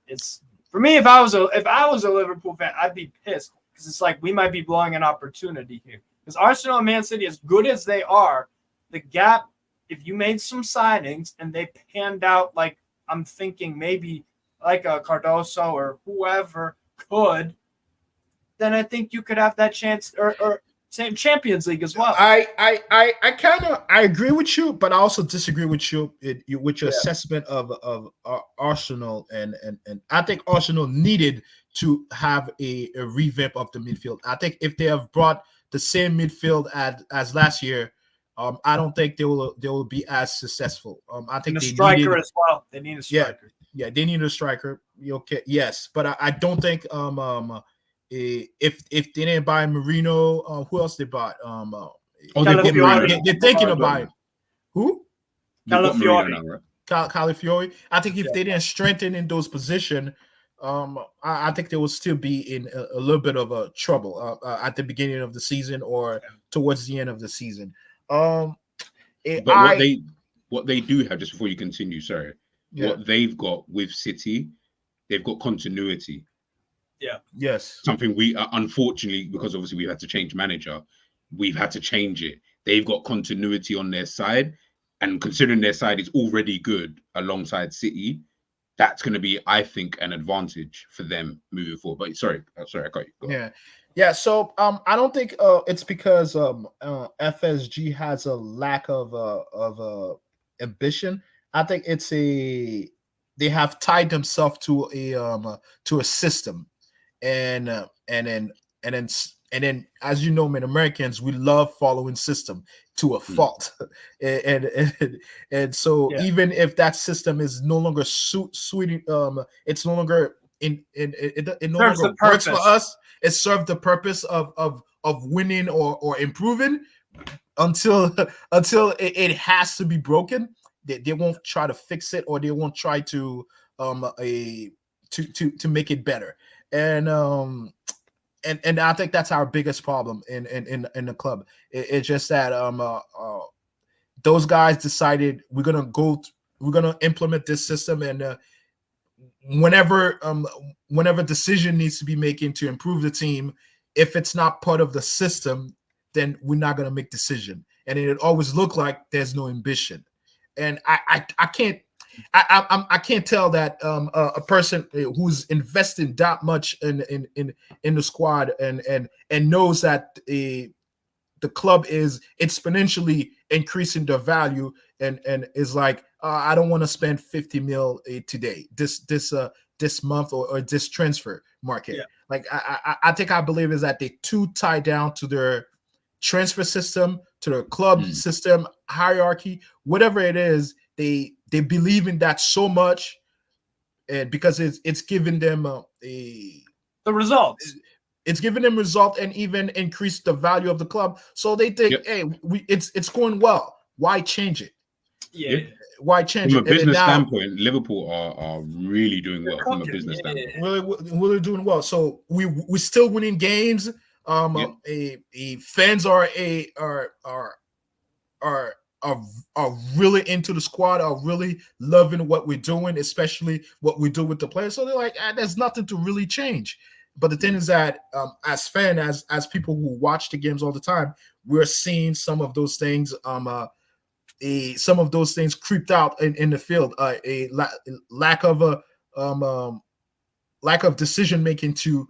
it's for me. If I was a Liverpool fan, I'd be pissed because it's like we might be blowing an opportunity here. Because Arsenal and Man City, as good as they are, the gap, if you made some signings and they panned out, like I'm thinking maybe like a Cardoso or whoever could, then I think you could have that chance or same Champions League as well. I agree with you, but I also disagree with you with your assessment of Arsenal and I think Arsenal needed to have a revamp of the midfield. I think if they have brought the same midfield as last year, I don't think they will be as successful. I think they striker as well. They need a striker. Yeah, they need a striker. Okay, yes, but I don't think if they didn't buy Marino, who else they bought? They're thinking about who? Calafiori. I think if they didn't strengthen in those positions, I think they will still be in a little bit of a trouble at the beginning of the season or towards the end of the season. But what they do have, just before you continue, what they've got with City, they've got continuity. Yeah. Yes. Something we unfortunately, because obviously we've had to change manager, we've had to change it. They've got continuity on their side, and considering their side is already good alongside City, that's going to be, I think, an advantage for them moving forward. But sorry, I got you. Yeah. So I don't think it's because FSG has a lack of ambition. I think it's they have tied themselves to a system, and then as you know, man, Americans, we love following system to a fault, and so even if that system is no longer suiting, it's no longer it no longer works for us. It served the purpose of winning or improving until it has to be broken. They won't try to fix it, or they won't try to to make it better. And I think that's our biggest problem in the club. It's just that those guys decided we're gonna implement this system, and whenever decision needs to be making to improve the team, if it's not part of the system, then we're not gonna make decision. And it always look like there's no ambition. And I can't tell that a person who's investing that much in the squad and knows that the club is exponentially increasing the value and is like, I don't want to spend 50 mil today, this month or this transfer market. Yeah. Like I believe is that they too tied down to their transfer system, to their club system, hierarchy, whatever it is. They believe in that so much, and because it's giving them the results. It's giving them result and even increase the value of the club. So they think, hey, it's going well. Why change it? Yeah. Why change from it? From a business standpoint, Liverpool are really doing well from a business standpoint. Really doing well. So we're still winning games. Fans are really into the squad, are really loving what we're doing, especially what we do with the players. So they're like, there's nothing to really change. But the thing is that as fans, as people who watch the games all the time, we're seeing some of those things creeped out in the field. A lack of decision making to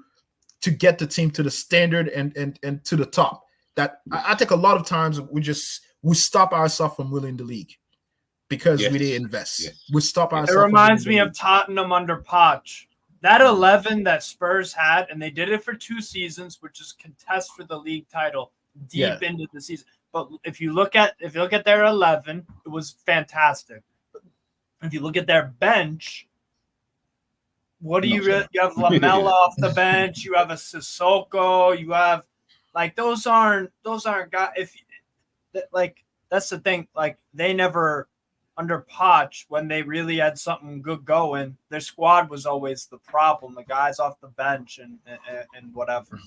get the team to the standard and to the top. That I think a lot of times we stop ourselves from winning the league because we didn't invest. We stop ourselves. It reminds me of Tottenham under Poch. That 11 that Spurs had, and they did it for 2 seasons, which is contest for the league title deep into the season. But if you look at their 11, it was fantastic. If you look at their bench, what do you really? You have Lamella off the bench. You have a Sissoko. You have those aren't guys. That's the thing. Like they never. Under Poch, when they really had something good going, their squad was always the problem. The guys off the bench and whatever.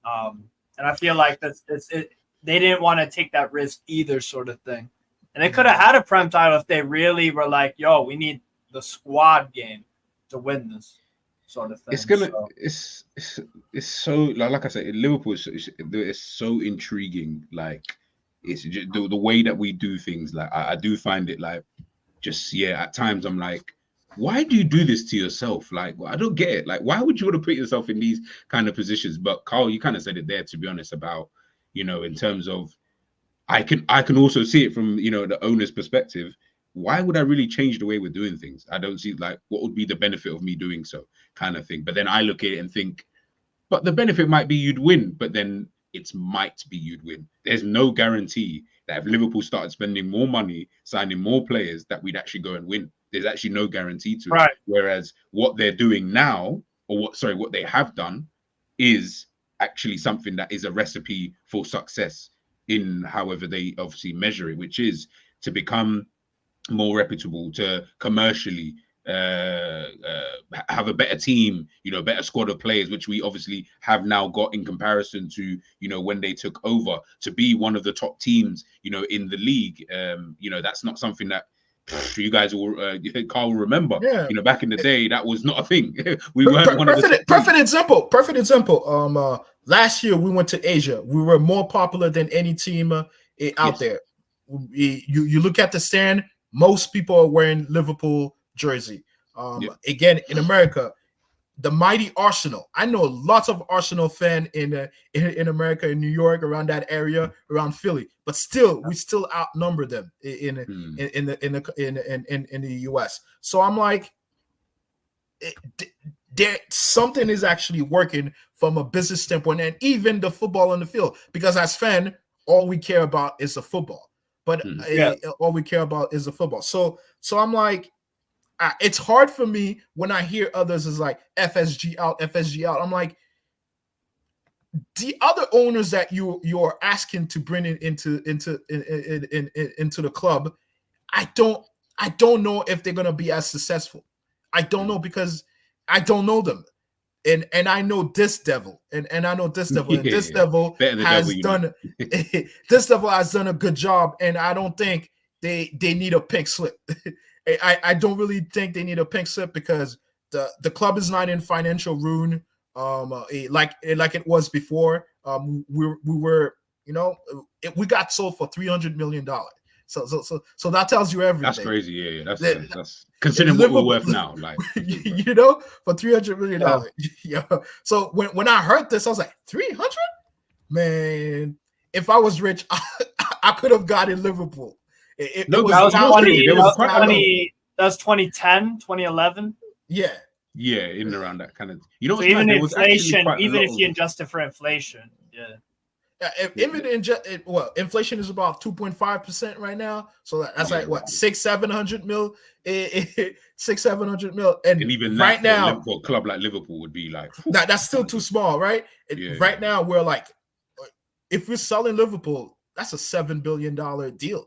And I feel like they didn't want to take that risk either, sort of thing. And they could have had a Prem title if they really were like, "Yo, we need the squad game to win this," sort of thing. It's so like I said, Liverpool is so intriguing. Like. It's just the way that we do things. Like I do find it at times I'm like, why do you do this to yourself? Like, I don't get it. Like, why would you want to put yourself in these kind of positions? But Carl, you kind of said it there, to be honest, about, in terms of, I can also see it from, the owner's perspective. Why would I really change the way we're doing things? I don't see what would be the benefit of me doing so, kind of thing. But then I look at it and think, but the benefit might be you'd win, but then it might be you'd win. There's no guarantee that if Liverpool started spending more money, signing more players, that we'd actually go and win. There's actually no guarantee to it. Whereas what they're doing now, what they have done, is actually something that is a recipe for success in however they obviously measure it, which is to become more reputable, to commercially have a better team, better squad of players, which we obviously have now got in comparison to, when they took over, to be one of the top teams, in the league. That's not something that you guys will, Carl will remember. Back in the day, that was not a thing. We weren't one of the perfect example. Last year we went to Asia. We were more popular than any team out there. You look at the stand, most people are wearing Liverpool jersey. Again, in America, the mighty Arsenal. I know lots of Arsenal fan in America, in New York, around that area, around Philly, but we still outnumber them in the US. So I'm like, something is actually working from a business standpoint, and even the football on the field. Because as fan, all we care about is the football. But all we care about is the football. So I'm like, it's hard for me when I hear others is like FSG out. I'm like, the other owners that you're asking to bring into the club, I don't know if they're gonna be as successful. I don't know because I don't know them. And I know this devil, and I know this devil, and this devil has done this devil has done a good job, and I don't think they need a pink slip. I don't really think they need a pink slip because the club is not in financial ruin, like it was before. We were, we got sold for $300 million. So that tells you everything. That's crazy. Yeah, that's considering what we're worth now. Like, for $300 million. Yeah. So when I heard this, I was like, 300? Man, if I was rich, I could have gotten Liverpool. That was 2010, 2011. Yeah. Yeah, in and around that kind of. So even inflation, even if you adjust it for inflation, yeah. Inflation is about 2.5% right now, so that's like what 600-700 mil, 600-700 mil, and even right now for a club like Liverpool would be like that's still too small, right? Right now we're like, if we're selling Liverpool, that's a $7 billion deal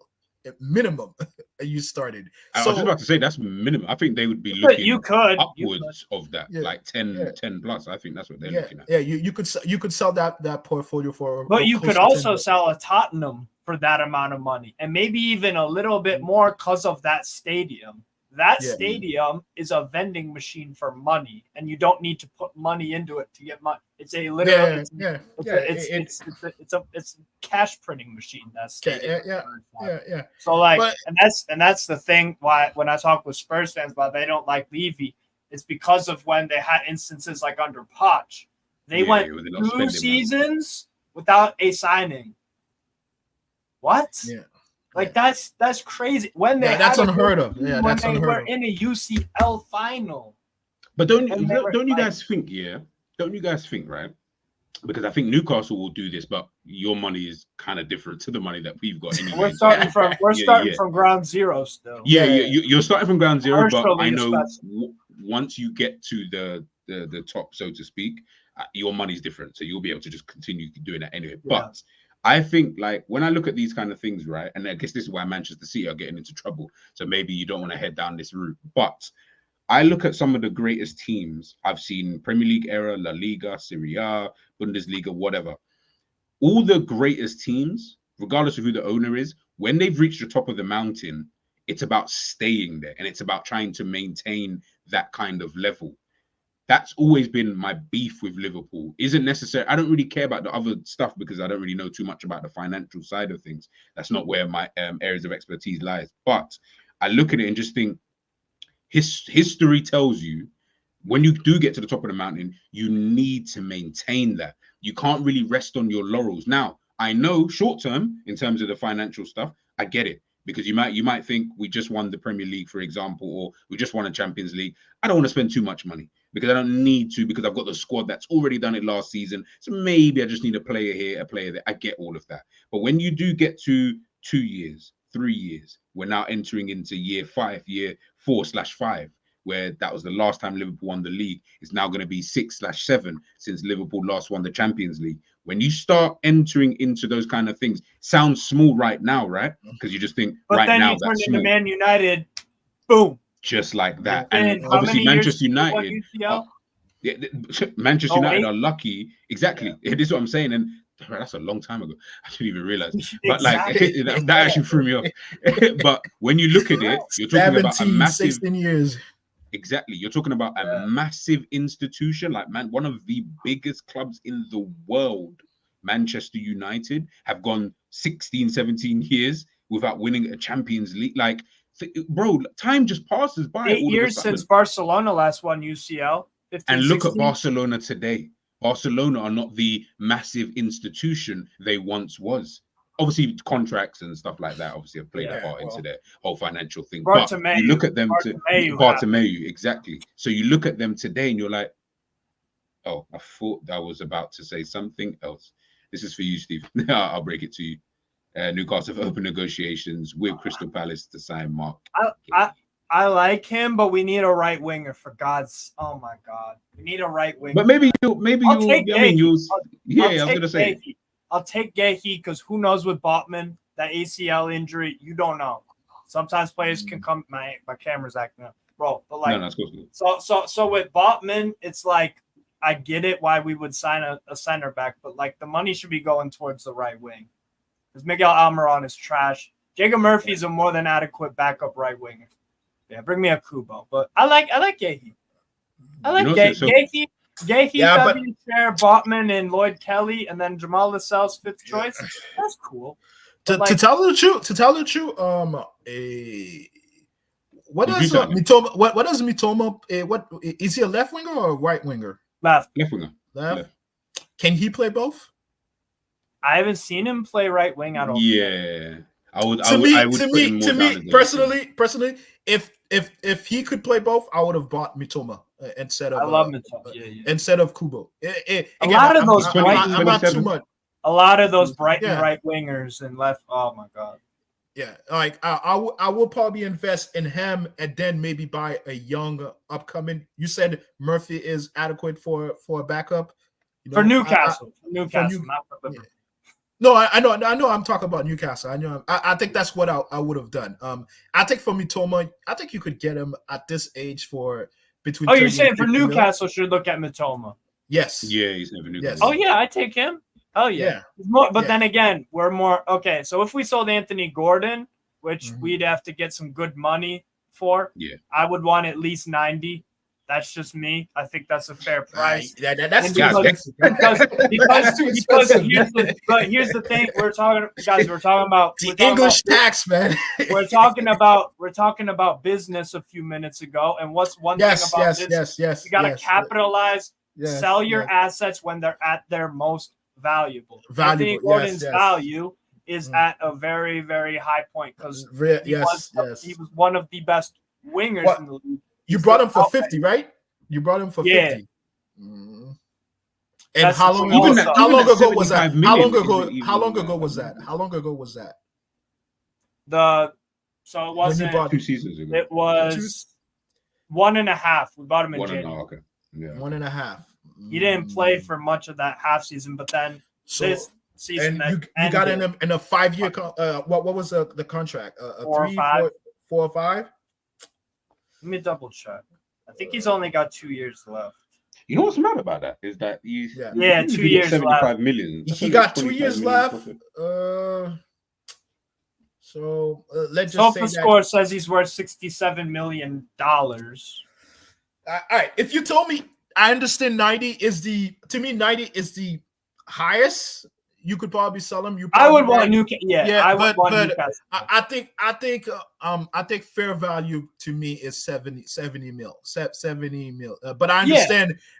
minimum. You started. I was just about to say that's minimum. I think they would be looking upwards of that, like 10 plus. I think that's what they're looking at. Yeah, you could sell that portfolio for. But you could also sell a Tottenham for that amount of money, and maybe even a little bit more because of that stadium. That stadium is a vending machine for money, and you don't need to put money into it to get money. It's a literal, it's cash printing machine. That's yeah. So like, and that's the thing why when I talk with Spurs fans about they don't like Levy, it's because of when they had instances like under Poch, they went 2 seasons without a signing. What? Yeah. Like that's crazy. When they that's unheard of. Yeah, when they were in a UCL final. But don't you guys think? Yeah, don't you guys think? Right? Because I think Newcastle will do this, but your money is kind of different to the money that we've got. Anyway. We're starting from ground zero still. You're starting from ground zero, but I know once you get to the top, so to speak, your money's different, so you'll be able to just continue doing that anyway. But I think, like, when I look at these kind of things, right, and I guess this is why Manchester City are getting into trouble. So maybe you don't want to head down this route. But I look at some of the greatest teams I've seen, Premier League era, La Liga, Serie A, Bundesliga, whatever. All the greatest teams, regardless of who the owner is, when they've reached the top of the mountain, it's about staying there. And it's about trying to maintain that kind of level. That's always been my beef with Liverpool. Isn't necessary. I don't really care about the other stuff because I don't really know too much about the financial side of things. That's not where my areas of expertise lies. But I look at it and just think history tells you when you do get to the top of the mountain, you need to maintain that. You can't really rest on your laurels. Now, I know short term in terms of the financial stuff, I get it. Because you might think we just won the Premier League, for example, or we just won a Champions League. I don't want to spend too much money because I don't need to, because I've got the squad that's already done it last season. So maybe I just need a player here, a player there. I get all of that. But when you do get to 2 years, 3 years, we're now entering into year 4/5, where that was the last time Liverpool won the league. It's now going to be 6/7 since Liverpool last won the Champions League. When you start entering into those kind of things, sounds small right now, right? Because you just think right now that's small. But then you turn into Man United, boom, just like that. And obviously Manchester United, Manchester United are lucky. Exactly, it is what I'm saying. And that's a long time ago. I didn't even realize. But like that actually threw me off. But when you look at it, you're talking about a massive 16 years. Exactly. You're talking about a massive institution, like one of the biggest clubs in the world, Manchester United, have gone 16, 17 years without winning a Champions League. Like, bro, time just passes by. 8 years since Barcelona last won UCL. 15, and look 16. at Barcelona today. Barcelona are not the massive institution they once was. Obviously, contracts and stuff like that obviously have played a part into their whole financial thing. But you look at them Bartomeu, exactly. So you look at them today and you're like, oh, I thought I was about to say something else. This is for you, Steve. I'll break it to you. Newcastle have open negotiations with Crystal Palace to sign Mark. I like him, but we need a right winger for God's. Oh my God, we need a right winger. But I'll take Gehi because who knows with Botman, that ACL injury, you don't know. Sometimes players can come. My camera's acting up. bro. But like, No, it's cool. so with Botman, it's like I get it why we would sign a center back, but like the money should be going towards the right wing because Miguel Almiron is trash. Jacob Murphy is a more than adequate backup right winger. Yeah, bring me a Kubo, but I like Gahey. I like Gahey. W. Cher, Botman, and Lloyd Kelly, and then Jamal Lascelles fifth choice. That's cool. To tell the truth, what does Mitoma? What does Mitoma? What is he, a left winger or a right winger? Left winger. Left. Can he play both? I haven't seen him play right wing at all. Yeah, I would. To me personally, if he could play both, I would have bought Mitoma instead of. I love Mitoma. Instead of Kubo. A lot of those Brighton right wingers and left. Oh my god. Yeah, like I will probably invest in him and then maybe buy a young upcoming. You said Murphy is adequate for a backup. You know, for Newcastle, not for Liverpool. Yeah. No, I know. I'm talking about Newcastle. I know. I think that's what I would have done. I think for Mitoma, I think you could get him at this age for between. Oh, you're saying for Newcastle should look at Mitoma? Yes. Yeah, he's never Newcastle. Yes. Oh yeah, I take him. Oh yeah. But then again, we're more okay. So if we sold Anthony Gordon, which we'd have to get some good money for, I would want at least 90. That's just me. I think that's a fair price. That's because here's the thing. We're talking about English tax, man. we're talking about business a few minutes ago. And what's one thing about business? You got to capitalize, sell your assets when they're at their most valuable. Anthony Gordon's value is at a very, very high point because he was one of the best wingers in the league. You brought him for 50, right? You brought him for 50. And how long ago was that? How long ago was that? So it wasn't 2 seasons ago. It was 1.5. We bought him in January. Okay. Yeah. 1.5. He didn't play for much of that half season, but then this season and you got in a 5-year. What was the contract? 4 or 5. Let me double check. I think he's only got 2 years left. You know what's mad about that is that he's 2 years 75 left. million. He got 2 years left. So let's just say SofaScore says he's worth $67 million. All right. If you told me, I understand 90 is the highest. You could probably sell him. I would want Newcastle. I would want Newcastle. I think fair value to me is 70 mil. But I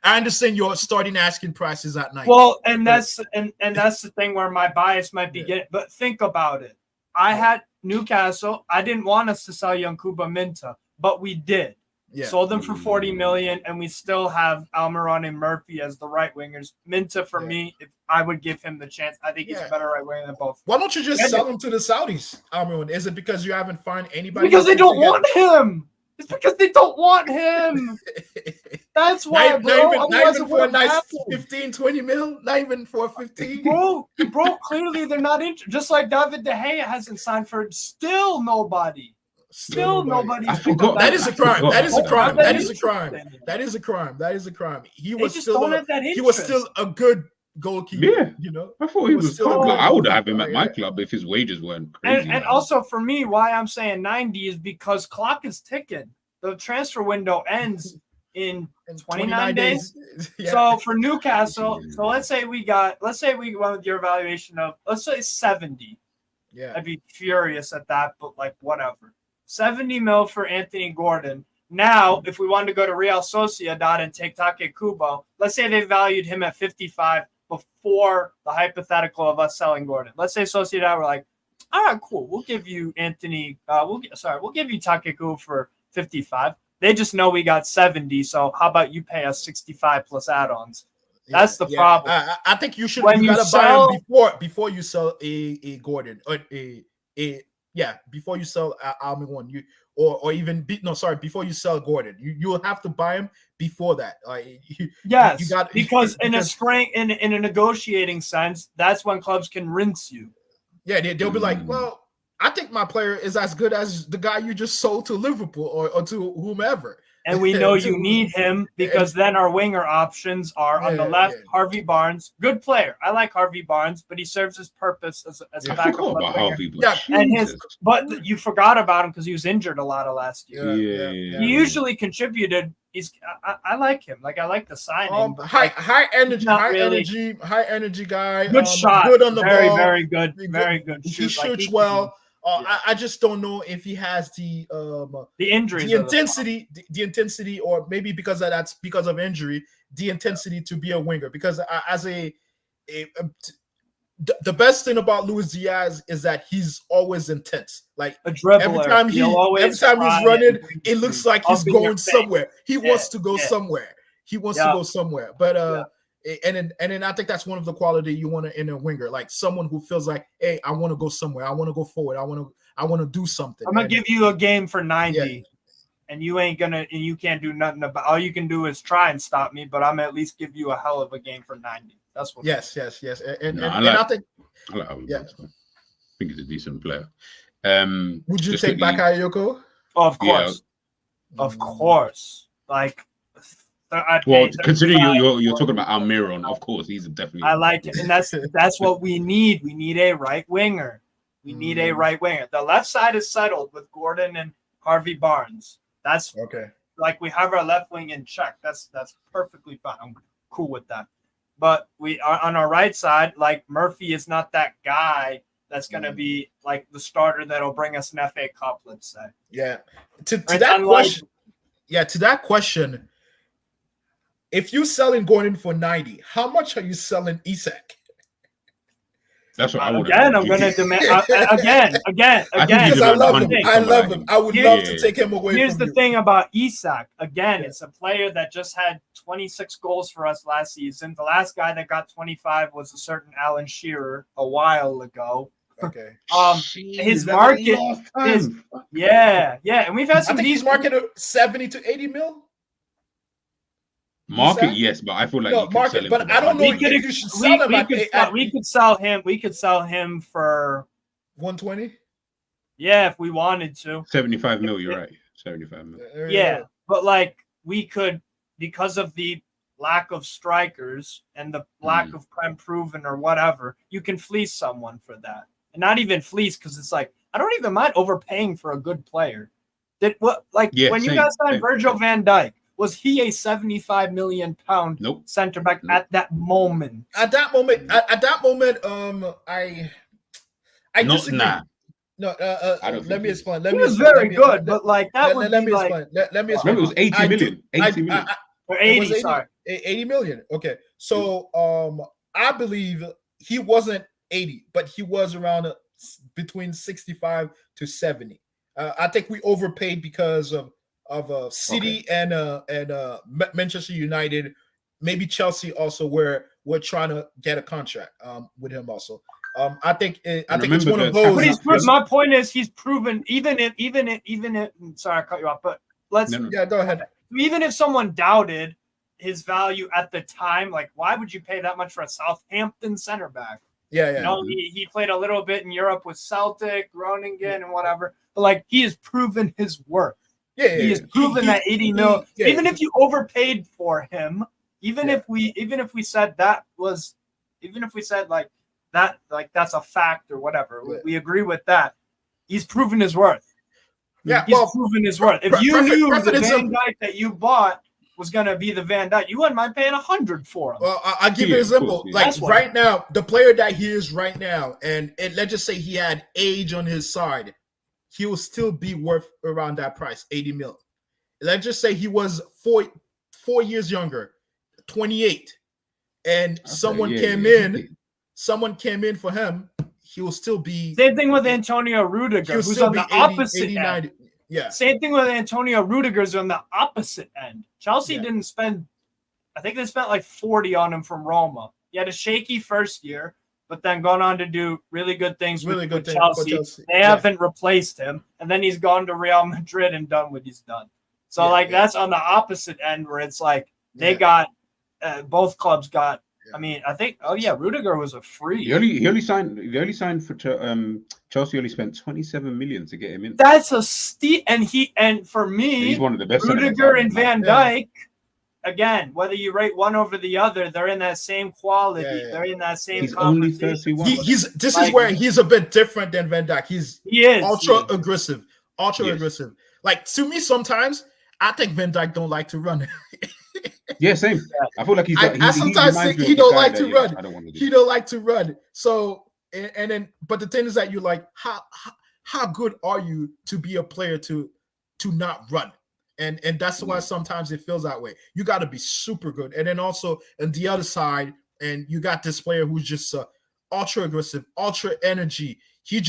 understand your starting asking price is at 90. Well, and that's the thing where my bias might be getting. But think about it. I had Newcastle. I didn't want us to sell Yankuba Minta, but we did. Yeah. Sold them for 40 million, and we still have Almiron and Murphy as the right wingers. Minta, for me, if I would give him the chance, I think he's a better right winger than both. Why don't you just sell him to the Saudis, Almiron? Is it because you haven't found anybody? Because they don't want him. It's because they don't want him. That's why, not even for a nice 15, 20 mil. Not even for 15. Bro, clearly they're not interested. Just like David De Gea hasn't signed for still nobody. Still nobody. I forgot. That is a crime. That is a crime. That is a crime. That is a crime. That is a crime. He was still a good goalkeeper. Yeah, you know. I thought he was still. I would have him at my club if his wages weren't crazy. And also for me, why I'm saying 90 is because clock is ticking. The transfer window ends in 29 days. Yeah. So for Newcastle, let's say we went with your evaluation of, let's say 70. Yeah, I'd be furious at that, but like whatever. 70 mil for Anthony Gordon. Now, if we wanted to go to Real Sociedad and take Take Kubo, let's say they valued him at 55 before the hypothetical of us selling Gordon. Let's say Sociedad were like, all right, cool. We'll give you Anthony. We'll give you Take Kubo for 55. They just know we got 70. So how about you pay us 65 plus add-ons? That's the problem. I think you should. When you gotta buy him before you sell a Gordon or before you sell Almiron, before you sell Gordon, you'll have to buy him before that. Because in a negotiating sense, that's when clubs can rinse you. Yeah, they'll be like, well, I think my player is as good as the guy you just sold to Liverpool or to whomever. And we know you need him because then our winger options are on the left, Harvey Barnes, good player. I like Harvey Barnes, but he serves his purpose as a backup. I forgot about Harvey Barnes. Yeah, and but you forgot about him because he was injured a lot of last year. He usually contributed. I like him. Like I like the signing. High energy guy. Good shot. Good on the ball. Very good. Very good. He shoots well. I just don't know if he has the injuries, the intensity, or maybe because of injury, the intensity to be a winger. Because the best thing about Luis Diaz is that he's always intense. Like a dribbler. Every time he's running, it looks like he's going somewhere. He wants to go somewhere. He wants to go somewhere. But and then I think that's one of the quality you want in a winger, like someone who feels like, hey, I want to go somewhere. I want to go forward. I want to do something. I'm gonna give you a game for 90, and you can't do nothing about. All you can do is try and stop me, but I'm at least give you a hell of a game for 90. That's what. Yes. And I think, I think he's a decent player. Would you take Bakayoko? Of course, of course. Like. Considering you're talking about Almiron, of course, he's definitely. I like it, and that's what we need. We need a right winger. We need a right winger. The left side is settled with Gordon and Harvey Barnes. That's okay. Like we have our left wing in check. That's perfectly fine. I'm cool with that. But we are on our right side. Like Murphy is not that guy that's going to be like the starter that'll bring us an FA Cup. Let's say. Yeah. To that question. Yeah. To that question. If you're selling Gordon for 90, how much are you selling Isak? That's what I would. Again, I'm going to demand again. Because I love him. I love him. I would love to take him away. Here's the thing about Isak. Again, it's a player that just had 26 goals for us last season. The last guy that got 25 was a certain Alan Shearer a while ago. Okay. His market is and we've had some. I think he's marketed 70 to 80 mil. Market, yes, but I feel like you could sell him. But I don't know if you should sell him. We could sell him. We could sell him for 120. Yeah, if we wanted to. 75 mil. You're right. 75 mil. Yeah, but like we could, because of the lack of strikers and the lack of prem proven or whatever, you can fleece someone for that, and not even fleece because it's like I don't even mind overpaying for a good player. When you guys signed Virgil van Dijk. Was he a 75 million pound center back at that moment? At that moment, I disagree. No, let me explain. He was very good, but like that would let me explain. Let me explain. It was 80 million. 80 million. Or 80, sorry. 80 million. Okay. So I believe he wasn't 80, but he was around between 65 to 70. I think we overpaid because of City and Manchester United, maybe Chelsea also, where we're trying to get a contract with him also. I think it's one of those. But my point is he's proven even if sorry I cut you off, but go ahead. Even if someone doubted his value at the time, like why would you pay that much for a Southampton center back? Yeah. You know, he played a little bit in Europe with Celtic, Groningen, and whatever, but like he has proven his worth. He has proven that 80 mil. Even if you overpaid for him, even if we said like that's a fact or whatever, we agree with that. He's proven his worth. Yeah, he's proven his worth. If you knew the Van Dijk that you bought was gonna be the Van Dijk, you wouldn't mind paying 100 for him. Well, I'll give you an example. Like right now, the player that he is right now, and let's just say he had age on his side. He will still be worth around that price, 80 mil. Let's just say he was 4 years younger, 28, and someone came in for him. He will still be. Same thing with Antonio Rudiger, who's on the opposite 80, end. 90, yeah. Same thing with Antonio Rudiger's on the opposite end. Chelsea didn't spend. I think they spent like 40 on him from Roma. He had a shaky first year, but then gone on to do really good things with Chelsea. They haven't replaced him, and then he's gone to Real Madrid and done what he's done. So that's on the opposite end where it's like they got both clubs got I mean, I think. Oh yeah, Rudiger was a free. He only signed for Chelsea. Only spent 27 million to get him in. That's a steep. And for me, And he's one of the best. Rudiger and Van Dijk. Again, whether you rate one over the other, they're in that same quality. Yeah. They're in that same. He's only 31. This is where he's a bit different than Van Dijk. He is ultra aggressive. Like, to me, sometimes I think Van Dijk don't like to run. Yeah, same. I feel like I sometimes think he don't like to run. I don't want to do. He don't like to run. So and then, but the thing is that you like how good are you to be a player to not run? And that's why sometimes it feels that way. You got to be super good. And then also on the other side, and you got this player who's just ultra aggressive, ultra energy. He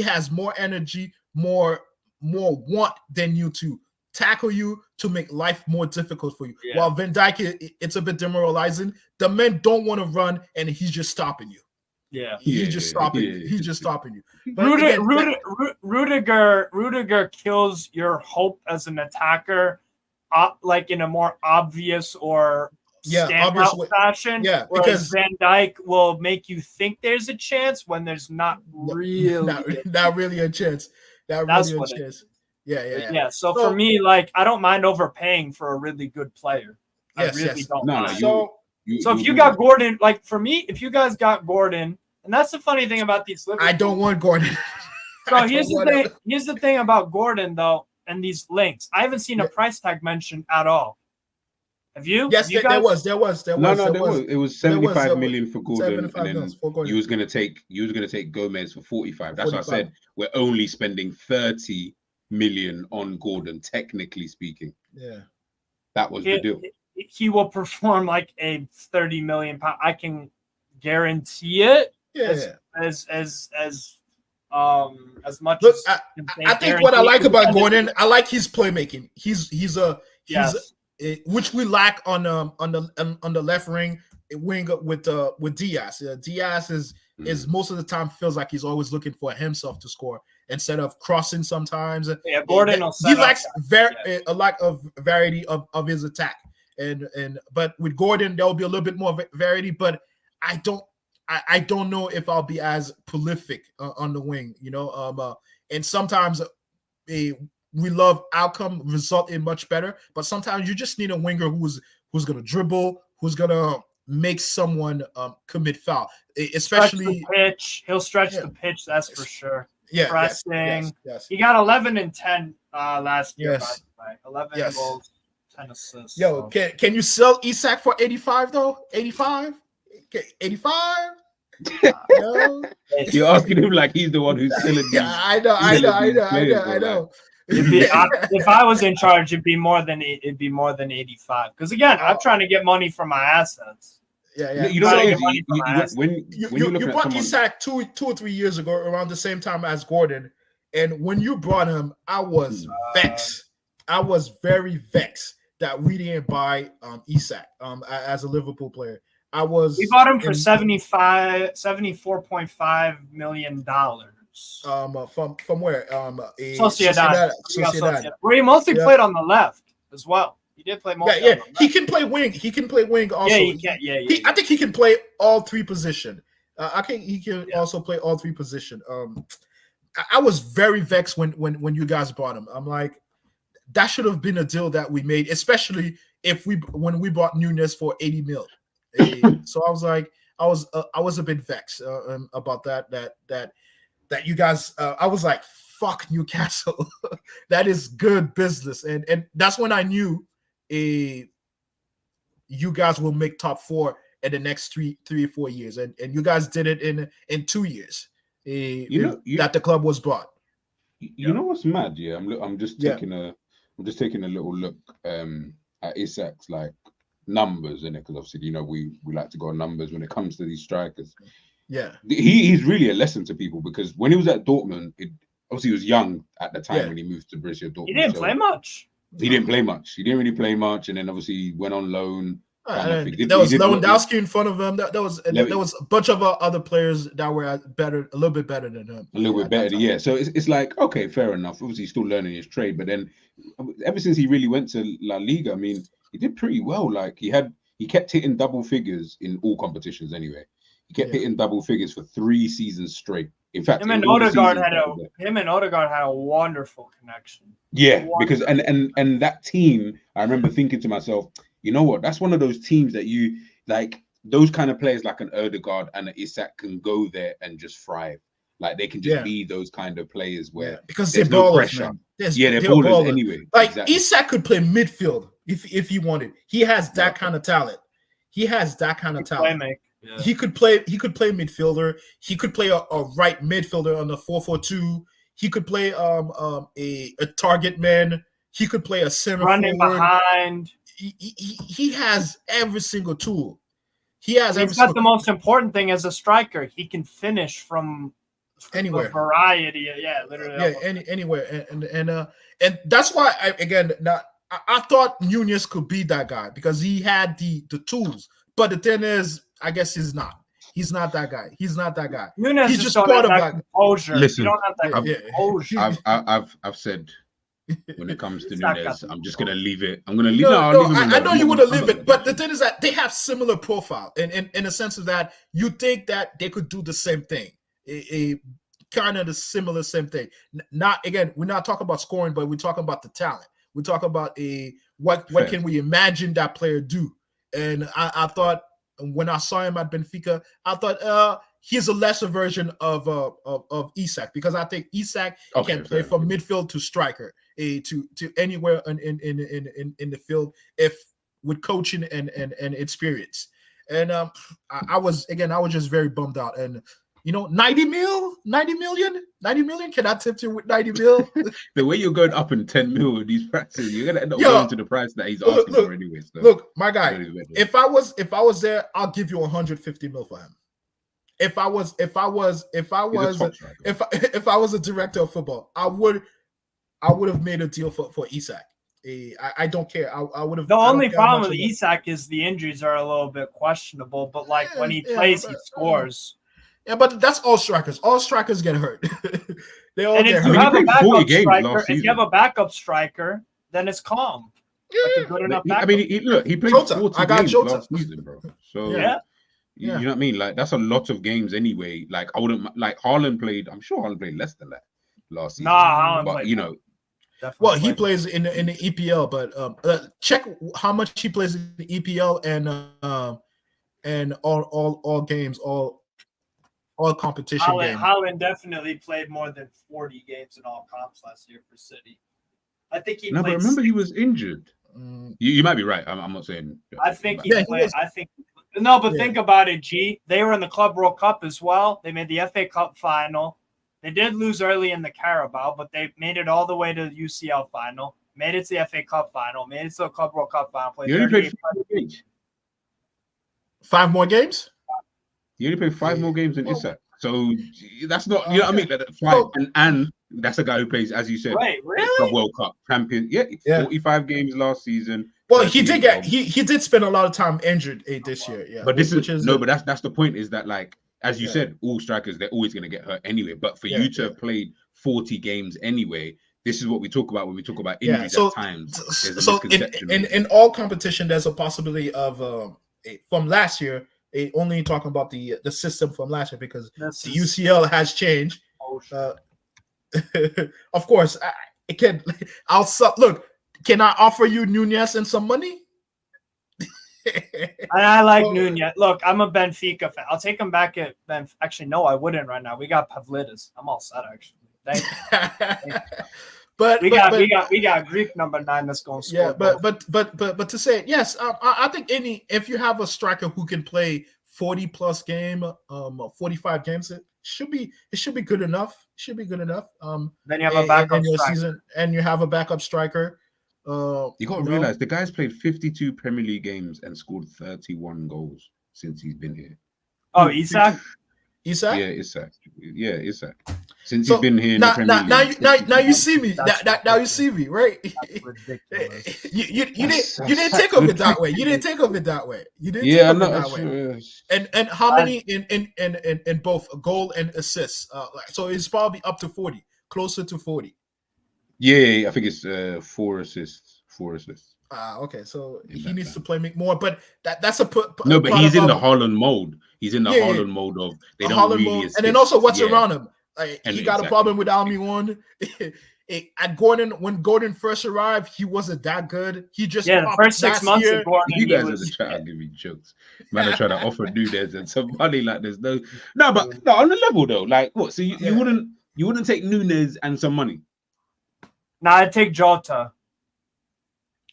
has more energy, more want than you to tackle you, to make life more difficult for you. Yeah. While Van Dijk, it's a bit demoralizing. The men don't want to run, and he's just stopping you. Yeah, he's just stopping you. He's just stopping you. But Rudiger kills your hope as an attacker, like in a more obvious or standout fashion. Yeah, because Van Dijk will make you think there's a chance when there's not really not really a chance. That's what it is. Yeah. So for me, like, I don't mind overpaying for a really good player. I really don't mind. So if you got Gordon, like for me, if you guys got Gordon, and that's the funny thing about these Liverpool. I don't want Gordon. So here's the thing. Here's the thing about Gordon though, and these links. I haven't seen a price tag mentioned at all. Have you? Yes, there was. There was. It was 75 million for Gordon, and then you was gonna take Gomez for 45. That's what I said. We're only spending 30 million on Gordon, technically speaking. Yeah, that was the deal. He will perform like a 30 million pound. I can guarantee it. Yeah. As much. Look, as I think what I like about Gordon, I like his playmaking. He's which we lack on the left wing with Diaz. Diaz is most of the time feels like he's always looking for himself to score instead of crossing sometimes. Yeah, Gordon he lacks a lack of variety of his attack. But with Gordon, there will be a little bit more variety, but I don't know if I'll be as prolific on the wing, and sometimes we love outcome result in much better, but sometimes you just need a winger who's going to dribble, who's going to make someone commit foul, especially stretch the pitch. He'll stretch the pitch, that's for sure. Yeah, pressing. Yes. He got 11 and 10 last year. Yes. By 11 goals, 10 assists. Yo, can you sell Isak for 85 though? 85? 85? You're asking him like he's the one who's selling. Yeah, I know. If I was in charge, it'd be more than 85. Because again, I'm trying to get money for my assets. Yeah. You know when you brought Isak 2 or 3 years ago, around the same time as Gordon, and when you brought him, I was vexed. I was very vexed that we didn't buy Isak as a Liverpool player. We bought him for $74.5 million. From where? Sociedad. Where he mostly played on the left as well. He did play mostly. Yeah. He can play wing. He can play wing also. Yeah, he can. I think he can play all three positions. I think he can also play all three positions. I was very vexed when you guys bought him. I'm like, that should have been a deal that we made, especially when we bought Nunes for 80 mil. So I was like, I was a bit vexed about that you guys. I was like, fuck Newcastle. That is good business, and that's when I knew you guys will make top 4 in the next 3 or 4 years, and you guys did it in 2 years. That the club was bought. You know what's mad? Yeah, I'm just taking a little look at Isak's like numbers in it, because obviously we like to go on numbers when it comes to these strikers. Yeah, he's really a lesson to people, because when he was at Dortmund, obviously he was young at the time when he moved to Borussia Dortmund. He didn't play much. He didn't play much. He didn't really play much, and then obviously he went on loan. There was Lewandowski in front of him. There was a bunch of other players that were a little bit better than him. A little bit better, yeah. So it's like, okay, fair enough. Obviously, he's still learning his trade, but then ever since he really went to La Liga, I mean, he did pretty well. Like he had He kept hitting double figures in all competitions anyway. He kept hitting double figures for 3 seasons straight. In fact, him and Odegaard had a wonderful connection. Yeah, because and that team, I remember thinking to myself, you know what? That's one of those teams that you like. Those kind of players like an Odegaard and an Isak can go there and just thrive. Like they can just be those kind of players where because they're ballers, man. They're ballers anyway. Like Isak could play midfield if he wanted. He has that kind of talent. He has that kind of talent. Yeah. He could play midfielder. He could play a right midfielder on the 4-4-2. He could play a target man. He could play a center running forward. Behind. He has every single tool. He's got the most important thing as a striker. He can finish from anywhere. A variety. Literally. Yeah, anywhere. And that's why I thought Nunez could be that guy because he had the tools. But the thing is, I guess he's not. He's not that guy. Nunez he's just part of that composure. Listen, you don't have that composure. I've said when it comes to Nunez, I'm just gonna leave it. I'm gonna leave. I know you want to leave it, but the thing is that they have similar profile, in a sense of that you think that they could do the same thing, a kind of the same thing. Not again, we're not talking about scoring, but we're talking about the talent. We're talking about what can we imagine that player do? And I thought when I saw him at Benfica, I thought he's a lesser version of Isak because I think Isak can play from midfield to striker, to anywhere in the field if with coaching and experience. And I was just very bummed out. And 90 million. Can I tip you with 90 mil? The way you're going up in 10 mil with these prices, you're gonna end up going to the price that he's asking for anyway. So. Look, my guy, if I was there, I'll give you 150 mil for him. If I was a director of football, I would have made a deal for Isak. I don't care. I would have. The only problem with Isak is the injuries are a little bit questionable, but when he plays, he scores. Yeah, but that's all strikers. All strikers get hurt. They all get hurt. If you have a backup striker, then it's calm. Yeah. He played 40 games last season, bro. So you know what I mean? Like that's a lot of games anyway. Like I wouldn't Haaland played. I'm sure Haaland played less than that last season. Haaland but played. Well, he plays in the EPL, but check how much he plays in the EPL and all games, all competition games. Haaland definitely played more than 40 games in all comps last year for City. I think he. But remember he was injured. You might be right. I'm not saying. I think he played. Think about it, G. They were in the Club World Cup as well. They made the FA Cup final. They did lose early in the Carabao, but they made it all the way to the UCL final. Made it to the FA Cup final. Made it to the Club World Cup final. You only played 5 games. 5 more games. You only played 5 more games than Isak. So that's not, you know what I mean? That's 5. And that's a guy who plays, as you said, really? World Cup champion. Yeah, 45 games last season. Well, he did spend a lot of time injured this year. Yeah, but but that's the point. Is that as you said, all strikers they're always going to get hurt anyway. But for you to have played 40 games anyway, this is what we talk about when we talk about injuries at times. So in all competition, there's a possibility of from last year. Only talking about the system from last year because the UCL has changed. Of course, look. Can I offer you Nunez and some money? I like Nunez. Look, I'm a Benfica fan. I'll take him back at Benfica. Actually, no, I wouldn't right now. We got Pavlidis. I'm all set actually. Thank you. But we got Greek number 9 that's going to score. Yeah, but to say yes, I think if you have a striker who can play 40 plus game, 45 games, it should be good enough. Then you have a backup striker. Season, and you have a backup striker. You got to realize the guy's played 52 Premier League games and scored 31 goals since he's been here. Oh, Isak? Isak? Yeah, Isak. Since he's been here in the Premier League. Now you see me. Now you see me, right? That's ridiculous. You didn't take of it that way. You didn't take of it that way. And how many in both goal and assists? So it's probably up to 40, closer to 40. Yeah, I think it's 4 assists. Okay, so In he that needs to sense. play more, but that's a No, but part he's of in the Haaland mold. He's in the yeah, Haaland mode of they a don't Holland really mode, and then also assist. what's Yeah, around him. Like and he got a exactly. problem with Almiron. At Gordon, when Gordon first arrived, he wasn't that good. He just the popped first 6 last months year. of Gordon, You he guys in the was chat are giving jokes. Man, I try to offer Nunes and some money like there's no, but no, on the level though. Like what? So you Yeah. wouldn't take Nunes and some money? Nah, I'd take Jota.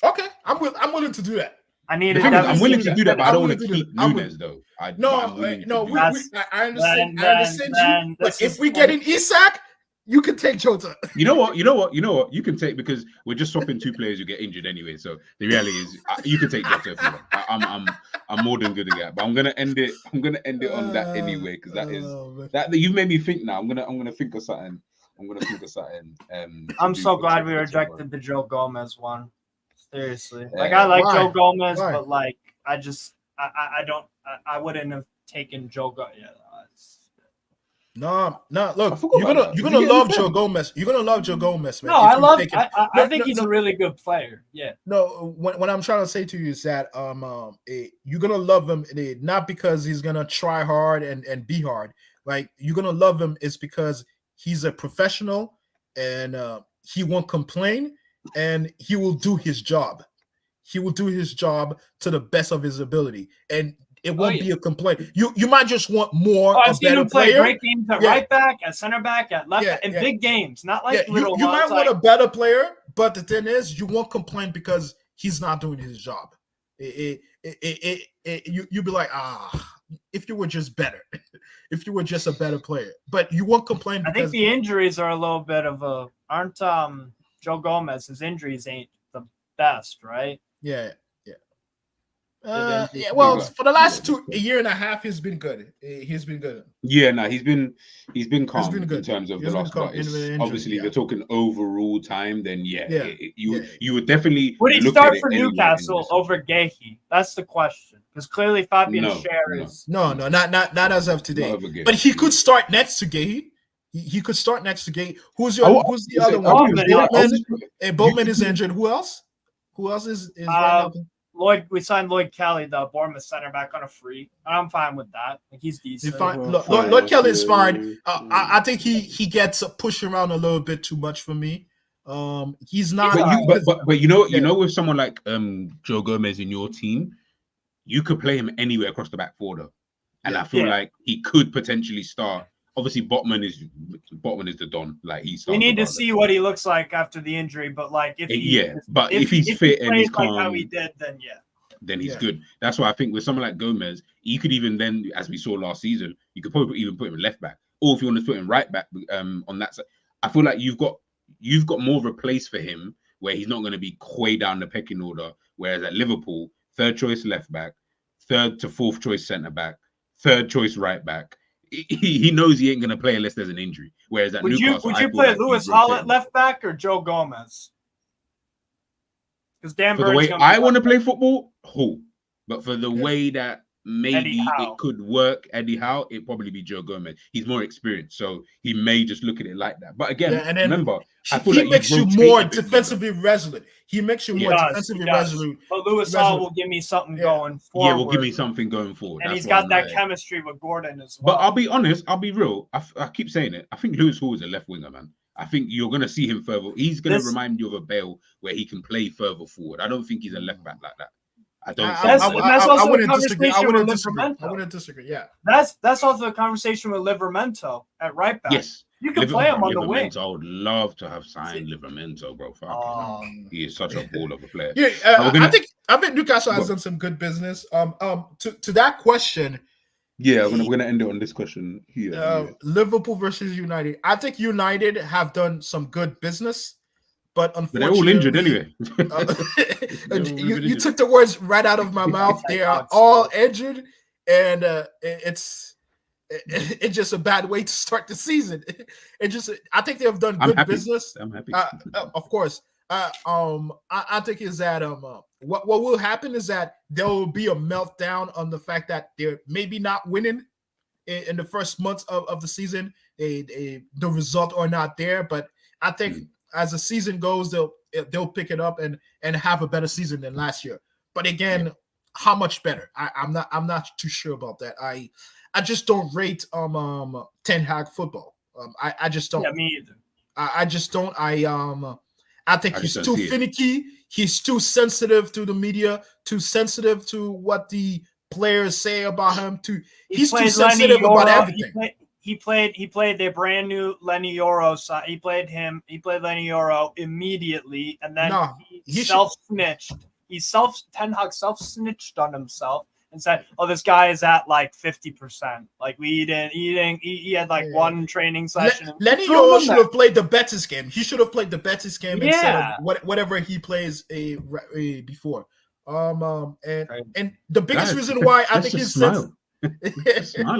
Okay, I'm willing to do that. I need The to thing is, I'm definitely willing to do that, but I I'm don't want willing to to do keep that. I'm Nunes though. No, I'm willing no, to do I understand. Then- I understand you. then But this if is- we get in Isak, you can take Jota. You know what? You can take because we're just swapping two players who get injured anyway. So the reality is, you can take Jota if you want. I'm more than good at that. But I'm gonna end it. I'm gonna end it on that anyway because that you've made me think now. I'm gonna think of something. I'm gonna think of something. I'm so glad we rejected the Joe Gomez one. Seriously, like Yeah. I like Why? Joe Gomez, Why? but like I don't. I wouldn't have taken Joe Gomez. Yeah, No. I Look, forgot you're about that. gonna Is he love getting Joe fed? Gomez. You're gonna love Joe Gomez, man. no, if I you love. take him. I think he's so- a really good player. Yeah. No, what I'm trying to say to you is that you're gonna love him not because he's gonna try hard and be hard. Like you're gonna love him is because he's a professional and he won't complain and he will do his job. He will do his job to the best of his ability, and it won't be a complaint. You might just want more Oh, a I've seen better him play player. great games at Yeah. right back, at center back, at left, Yeah, in yeah. big games, not like Yeah, little you might ones. want Like, a better player, but the thing is, you won't complain because he's not doing his job. You'd be like, if you were just better, if you were just a better player, but you won't complain I think because the injuries are a little bit of aren't Joe Gomez, his injuries ain't the best, right? yeah. Yeah, Well, good. for the last Yeah, a year and a half, he's been good. He's been good. Yeah, no, he's been calm been in good. terms of He's the been last. calm But in it's the injury, obviously, if yeah. you're talking overall time, then you would definitely Would he look start at it for anyway Newcastle in this- over Gahey? That's the question. Because clearly Fabian No, Schär no. is. No, not as of today. Not over Gay. But he could start next to Gay. He could start next to Gay. Who's the I other was one? gonna say, Bowman. Bowman you is could- injured. Who else? Who else is right now? We signed Lloyd Kelly, the Bournemouth center back, on a free. I'm fine with that. Like he's decent. Lloyd Kelly is fine. I think he gets pushed around a little bit too much for me. He's not. But you know, with someone like Joe Gomez in your team, you could play him anywhere across the back four though, and I feel like he could potentially start. Obviously, Botman is the Don. Like he starts. We need to see what he looks like after the injury, but like if he's fit and he's like calm, how he did, then he's good. That's why I think with someone like Gomez, you could even then, as we saw last season, you could probably even put him in left back, or if you want to put him right back on that side. I feel like you've got more of a place for him where he's not going to be way down the pecking order. Whereas at Liverpool, third choice left back, third to fourth choice centre back, third choice right back. He knows he ain't going to play unless there's an injury. Whereas at Newcastle, would you play Lewis Hall at left back or Joe Gomez? Because Dan for the way I want to play football, but for the way that maybe it could work, Eddie Howe, it'd probably be Joe Gomez. He's more experienced, so he may just look at it like that. But again, remember, I feel he like makes you more defensively resolute. He makes you more defensively resolute. But Lewis Hall will give me something going forward. Yeah, will give me something going forward. And he's got that chemistry with Gordon as well. But I'll be honest, I'll be real. I keep saying it. I think Lewis Hall is a left winger, man. I think you're going to see him further. He's going to remind you of a Bale where he can play further forward. I don't think he's a left back like that. I don't. That's also the disagree. conversation with Livermento. I wouldn't disagree. Yeah. That's also the conversation with Livermento at right back. Yes. You can play him on the wing. I would love to have signed Livermento, bro. He is such a ball of a player. Yeah, I think Newcastle has done some good business. To that question. Yeah, we're gonna end it on this question here. Liverpool versus United. I think United have done some good business, but unfortunately, they're all injured anyway. You took the words right out of my mouth. They are all injured, and it's just a bad way to start the season. I think they have done good business. I'm happy. Of course. I think is that what will happen is that there will be a meltdown on the fact that they're maybe not winning in the first months of the season. The result are not there, but I think as the season goes, they'll pick it up and have a better season than last year. But again, how much better? I'm not too sure about that. I just don't rate Ten Hag football. I just don't. Yeah, me either. I just don't. I think he's too finicky. It. He's too sensitive to the media. Too sensitive to what the players say about him. He's too sensitive about everything. He played their brand new Lenny Yoro. He played Lenny Yoro immediately, and then he self-snitched. Ten Hag self-snitched on himself and said, "Oh, this guy is at like 50%. Like he had like one training session." Lenny Yoro should have played the Betis game. He should have played the Betis game instead of whatever he plays before. And the biggest reason why I think he's smile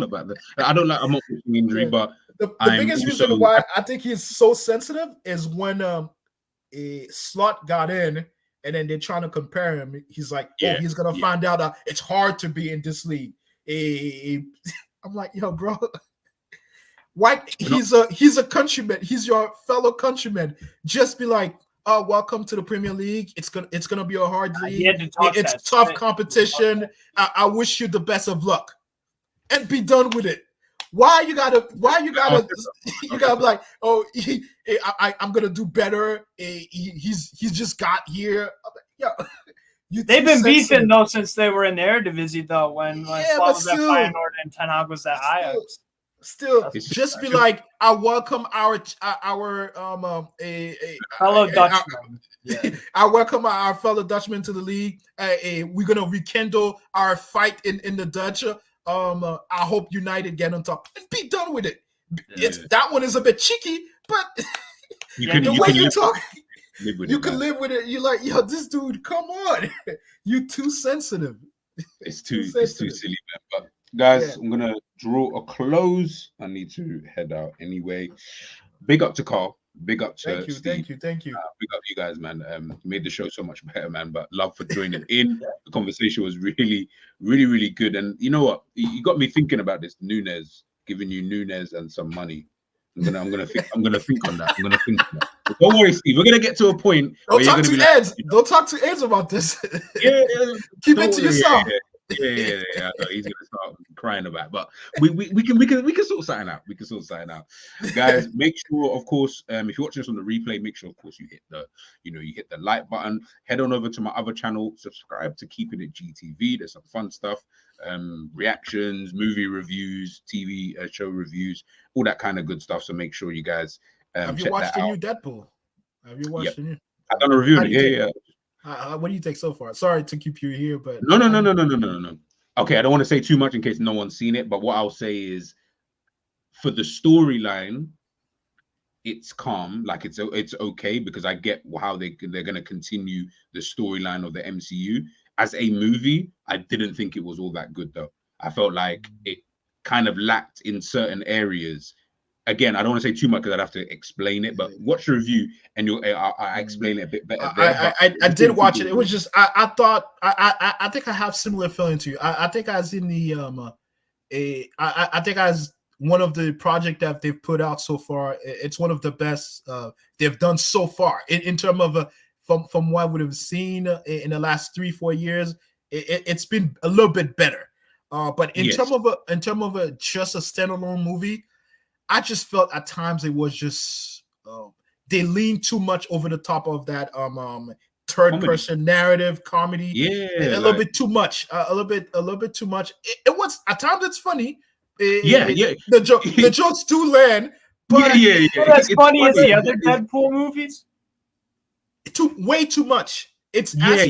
about that. I don't like. I'm not pushing injury, but the biggest reason why I think he's so sensitive is when a Slot got in, and then they're trying to compare him. He's like, he's gonna find out it's hard to be in this league. I'm like, yo, bro. Why he's a countryman? He's your fellow countryman. Just be like, oh, welcome to the Premier League. It's gonna be a hard league. It's tough competition. I wish you the best of luck, and be done with it. Why you gotta be like, oh, I'm gonna do better. He's just got here. Yeah, they've been beefing though since they were in the Eredivisie though. When Slot was at Feyenoord and Ten Hag was at Ajax. Still, just be like, I welcome our fellow Dutchman. I welcome our fellow Dutchman to the league. We're gonna rekindle our fight in the Dutch. I hope United get on top and be done with it. That one is a bit cheeky, but the way you talk, you can live with it. You're like, yo, this dude, come on, you too sensitive. It's too silly, man. But guys, I'm gonna draw a close. I need to head out anyway. Big up to Carl. Big up to Steve. Thank you. Big up you guys, man. Made the show so much better, man. But love for joining in. The conversation was really, really, really good. And you know what? You got me thinking about this Nunes, giving you Nunes and some money. I'm gonna think on that. But don't worry, Steve. We're gonna get to a point. Don't talk to Eds. Don't talk to Eds about this. Keep it to yourself. Yeah. He's gonna start crying about it. But we can sort something out. We can sort something out. Guys, make sure, of course, if you're watching this on the replay, make sure, of course, you hit the like button. Head on over to my other channel, subscribe to Keeping It GTV. There's some fun stuff, reactions, movie reviews, TV show reviews, all that kind of good stuff. So make sure you guys have you watched the new Deadpool? Have you watched the new? I've done a review. Yeah. What do you think so far? Sorry to keep you here, but no. Okay, I don't want to say too much in case no one's seen it, but what I'll say is, for the storyline, it's calm, like it's okay, because I get how they're going to continue the storyline of the MCU. As a movie, I didn't think it was all that good though. I felt like it kind of lacked in certain areas. Again, I don't want to say too much because I'd have to explain it, but watch the review and I explain it a bit better. I did watch it. It was just I thought I think I have similar feeling to you. I think I was in the I think as one of the project that they've put out so far. It's one of the best they've done so far in terms of from what we have seen in the last 3-4 years. It's been a little bit better, but in terms of just a standalone movie, I just felt at times it was just they leaned too much over the top of that third person narrative comedy. A little bit too much. A little bit too much. It was at times it's funny. The jokes do land. But That's funny as the other Deadpool movies. Way too much. It's I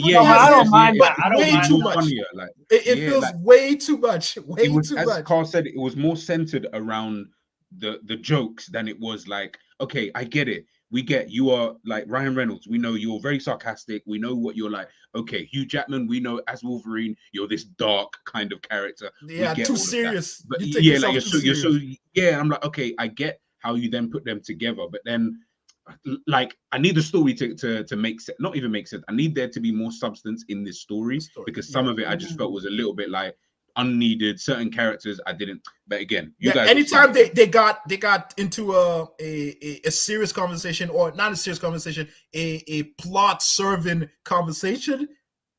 don't mind that. I don't way mind too much. Funnier, it feels way too much. Way too much. As Carl said, it was more centered around the jokes than it was like, okay, I get it. We get you are like Ryan Reynolds. We know you're very sarcastic. We know what you're like. Okay, Hugh Jackman. We know as Wolverine, you're this dark kind of character. Yeah, too serious. But you're so I'm like, okay, I get how you then put them together, but then like I need the story to make sense. Not even make sense. I need there to be more substance in this story because some of it I just felt was a little bit like unneeded. Certain characters I didn't. But again, you guys. Anytime they got into a serious conversation, or not a serious conversation, a plot serving conversation,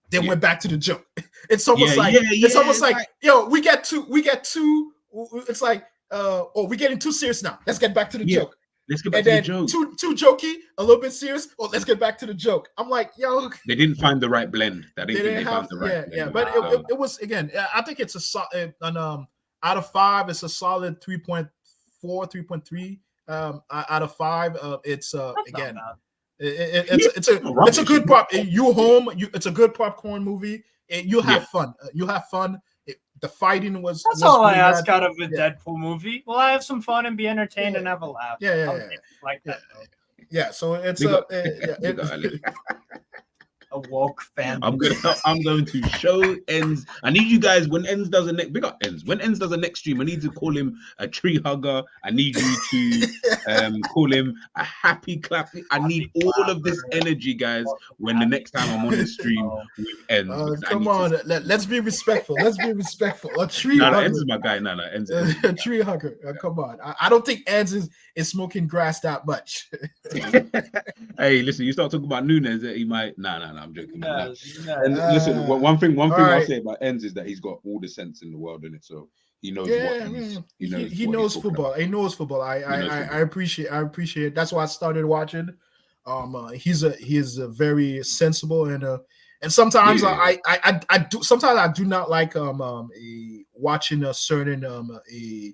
they went back to the joke. It's almost like yo, we get too. It's like we're getting too serious now. Let's get back to the joke. Let's get back to the joke. Too jokey, a little bit serious. Oh, let's get back to the joke. I'm like, yo, they didn't find the right blend. They found the right blend. Yeah, but it was, again, I think it's a solid, out of 5, it's a solid 3.4, 3.3 out of 5. It's again, it's a good pop. It's a good popcorn movie. You'll have fun. You'll have fun. The fighting was. That's all I ask out of a Deadpool movie. Well, I have some fun and be entertained and have a laugh. Like that. Yeah. So it's a woke fan. I'm going to show Ends. I need you guys, when Ends does a next, big up Ends. When Ends does a next stream, I need to call him a tree hugger. I need you to call him a happy clap. I need all of this energy, guys, when the next time I'm on the stream with Ends. Come on, let's be respectful. Let's be respectful. A tree hugger. Ends is my guy. No, Ends is a tree hugger. Come on. I don't think Ends is smoking grass that much. Hey, listen, you start talking about Nunes, he might. No, I'm joking. And listen, one thing I'll say about Ends is that he's got all the sense in the world in it, so he knows he knows football. He knows football. I appreciate it. That's why I started watching. He is very sensible, and sometimes I do not like watching a certain a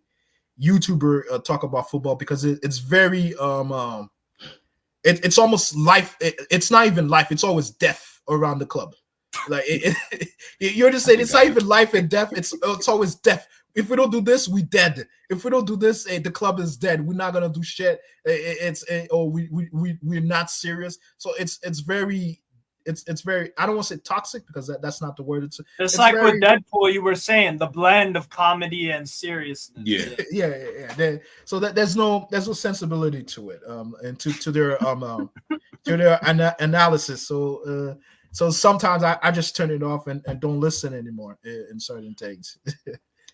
YouTuber talk about football, because it's very it's almost life. It's not even life. It's always death around the club. Like you're just saying, it's not even life and death. It's always death. If we don't do this, we dead. If we don't do this, the club is dead. We're not gonna do shit. We're not serious. So it's very. It's very, I don't want to say toxic, because that's not the word. It's like very, with Deadpool, you were saying, the blend of comedy and seriousness. Yeah. So there's no sensibility to it, and to their analysis. So sometimes I just turn it off and don't listen anymore in certain things.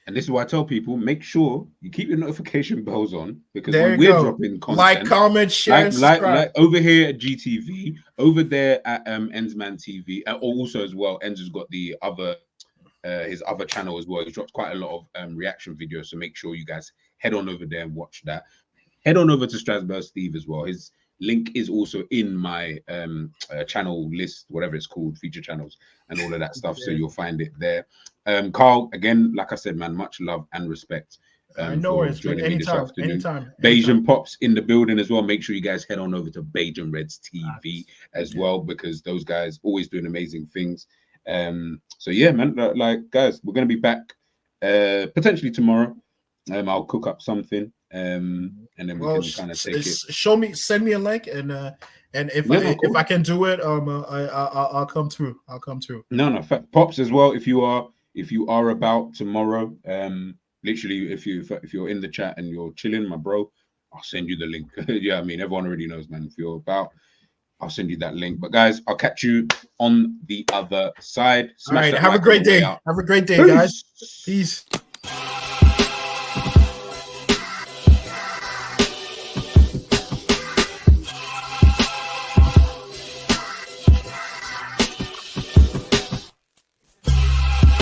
And this is why I tell people, make sure you keep your notification bells on, because when we're dropping content, like, comment, share, subscribe. Like over here at GTV, over there at Endsman TV, and also as well, Ends has got the other his other channel as well. He drops quite a lot of reaction videos, so make sure you guys head on over there and watch that. Head on over to Strasbourg Steve as well. His link is also in my channel list, whatever it's called, feature channels and all of that stuff. So you'll find it there. Carl, again, like I said, man, much love and respect. For joining me this afternoon. Anytime. Bajan Pops in the building as well. Make sure you guys head on over to Bajan Reds TV as well, because those guys always doing amazing things. So yeah, man, like, guys, we're gonna be back potentially tomorrow. I'll cook up something, and then we can kind of take it. Send me a link, and if I can do it, I'll come through. No, Pops as well. If you are about tomorrow, literally, if you're in the chat and you're chilling, my bro, I'll send you the link. Yeah, I mean, everyone already knows, man. If you're about, I'll send you that link. But guys, I'll catch you on the other side. All right, have a great day. Have a great day, guys. Peace.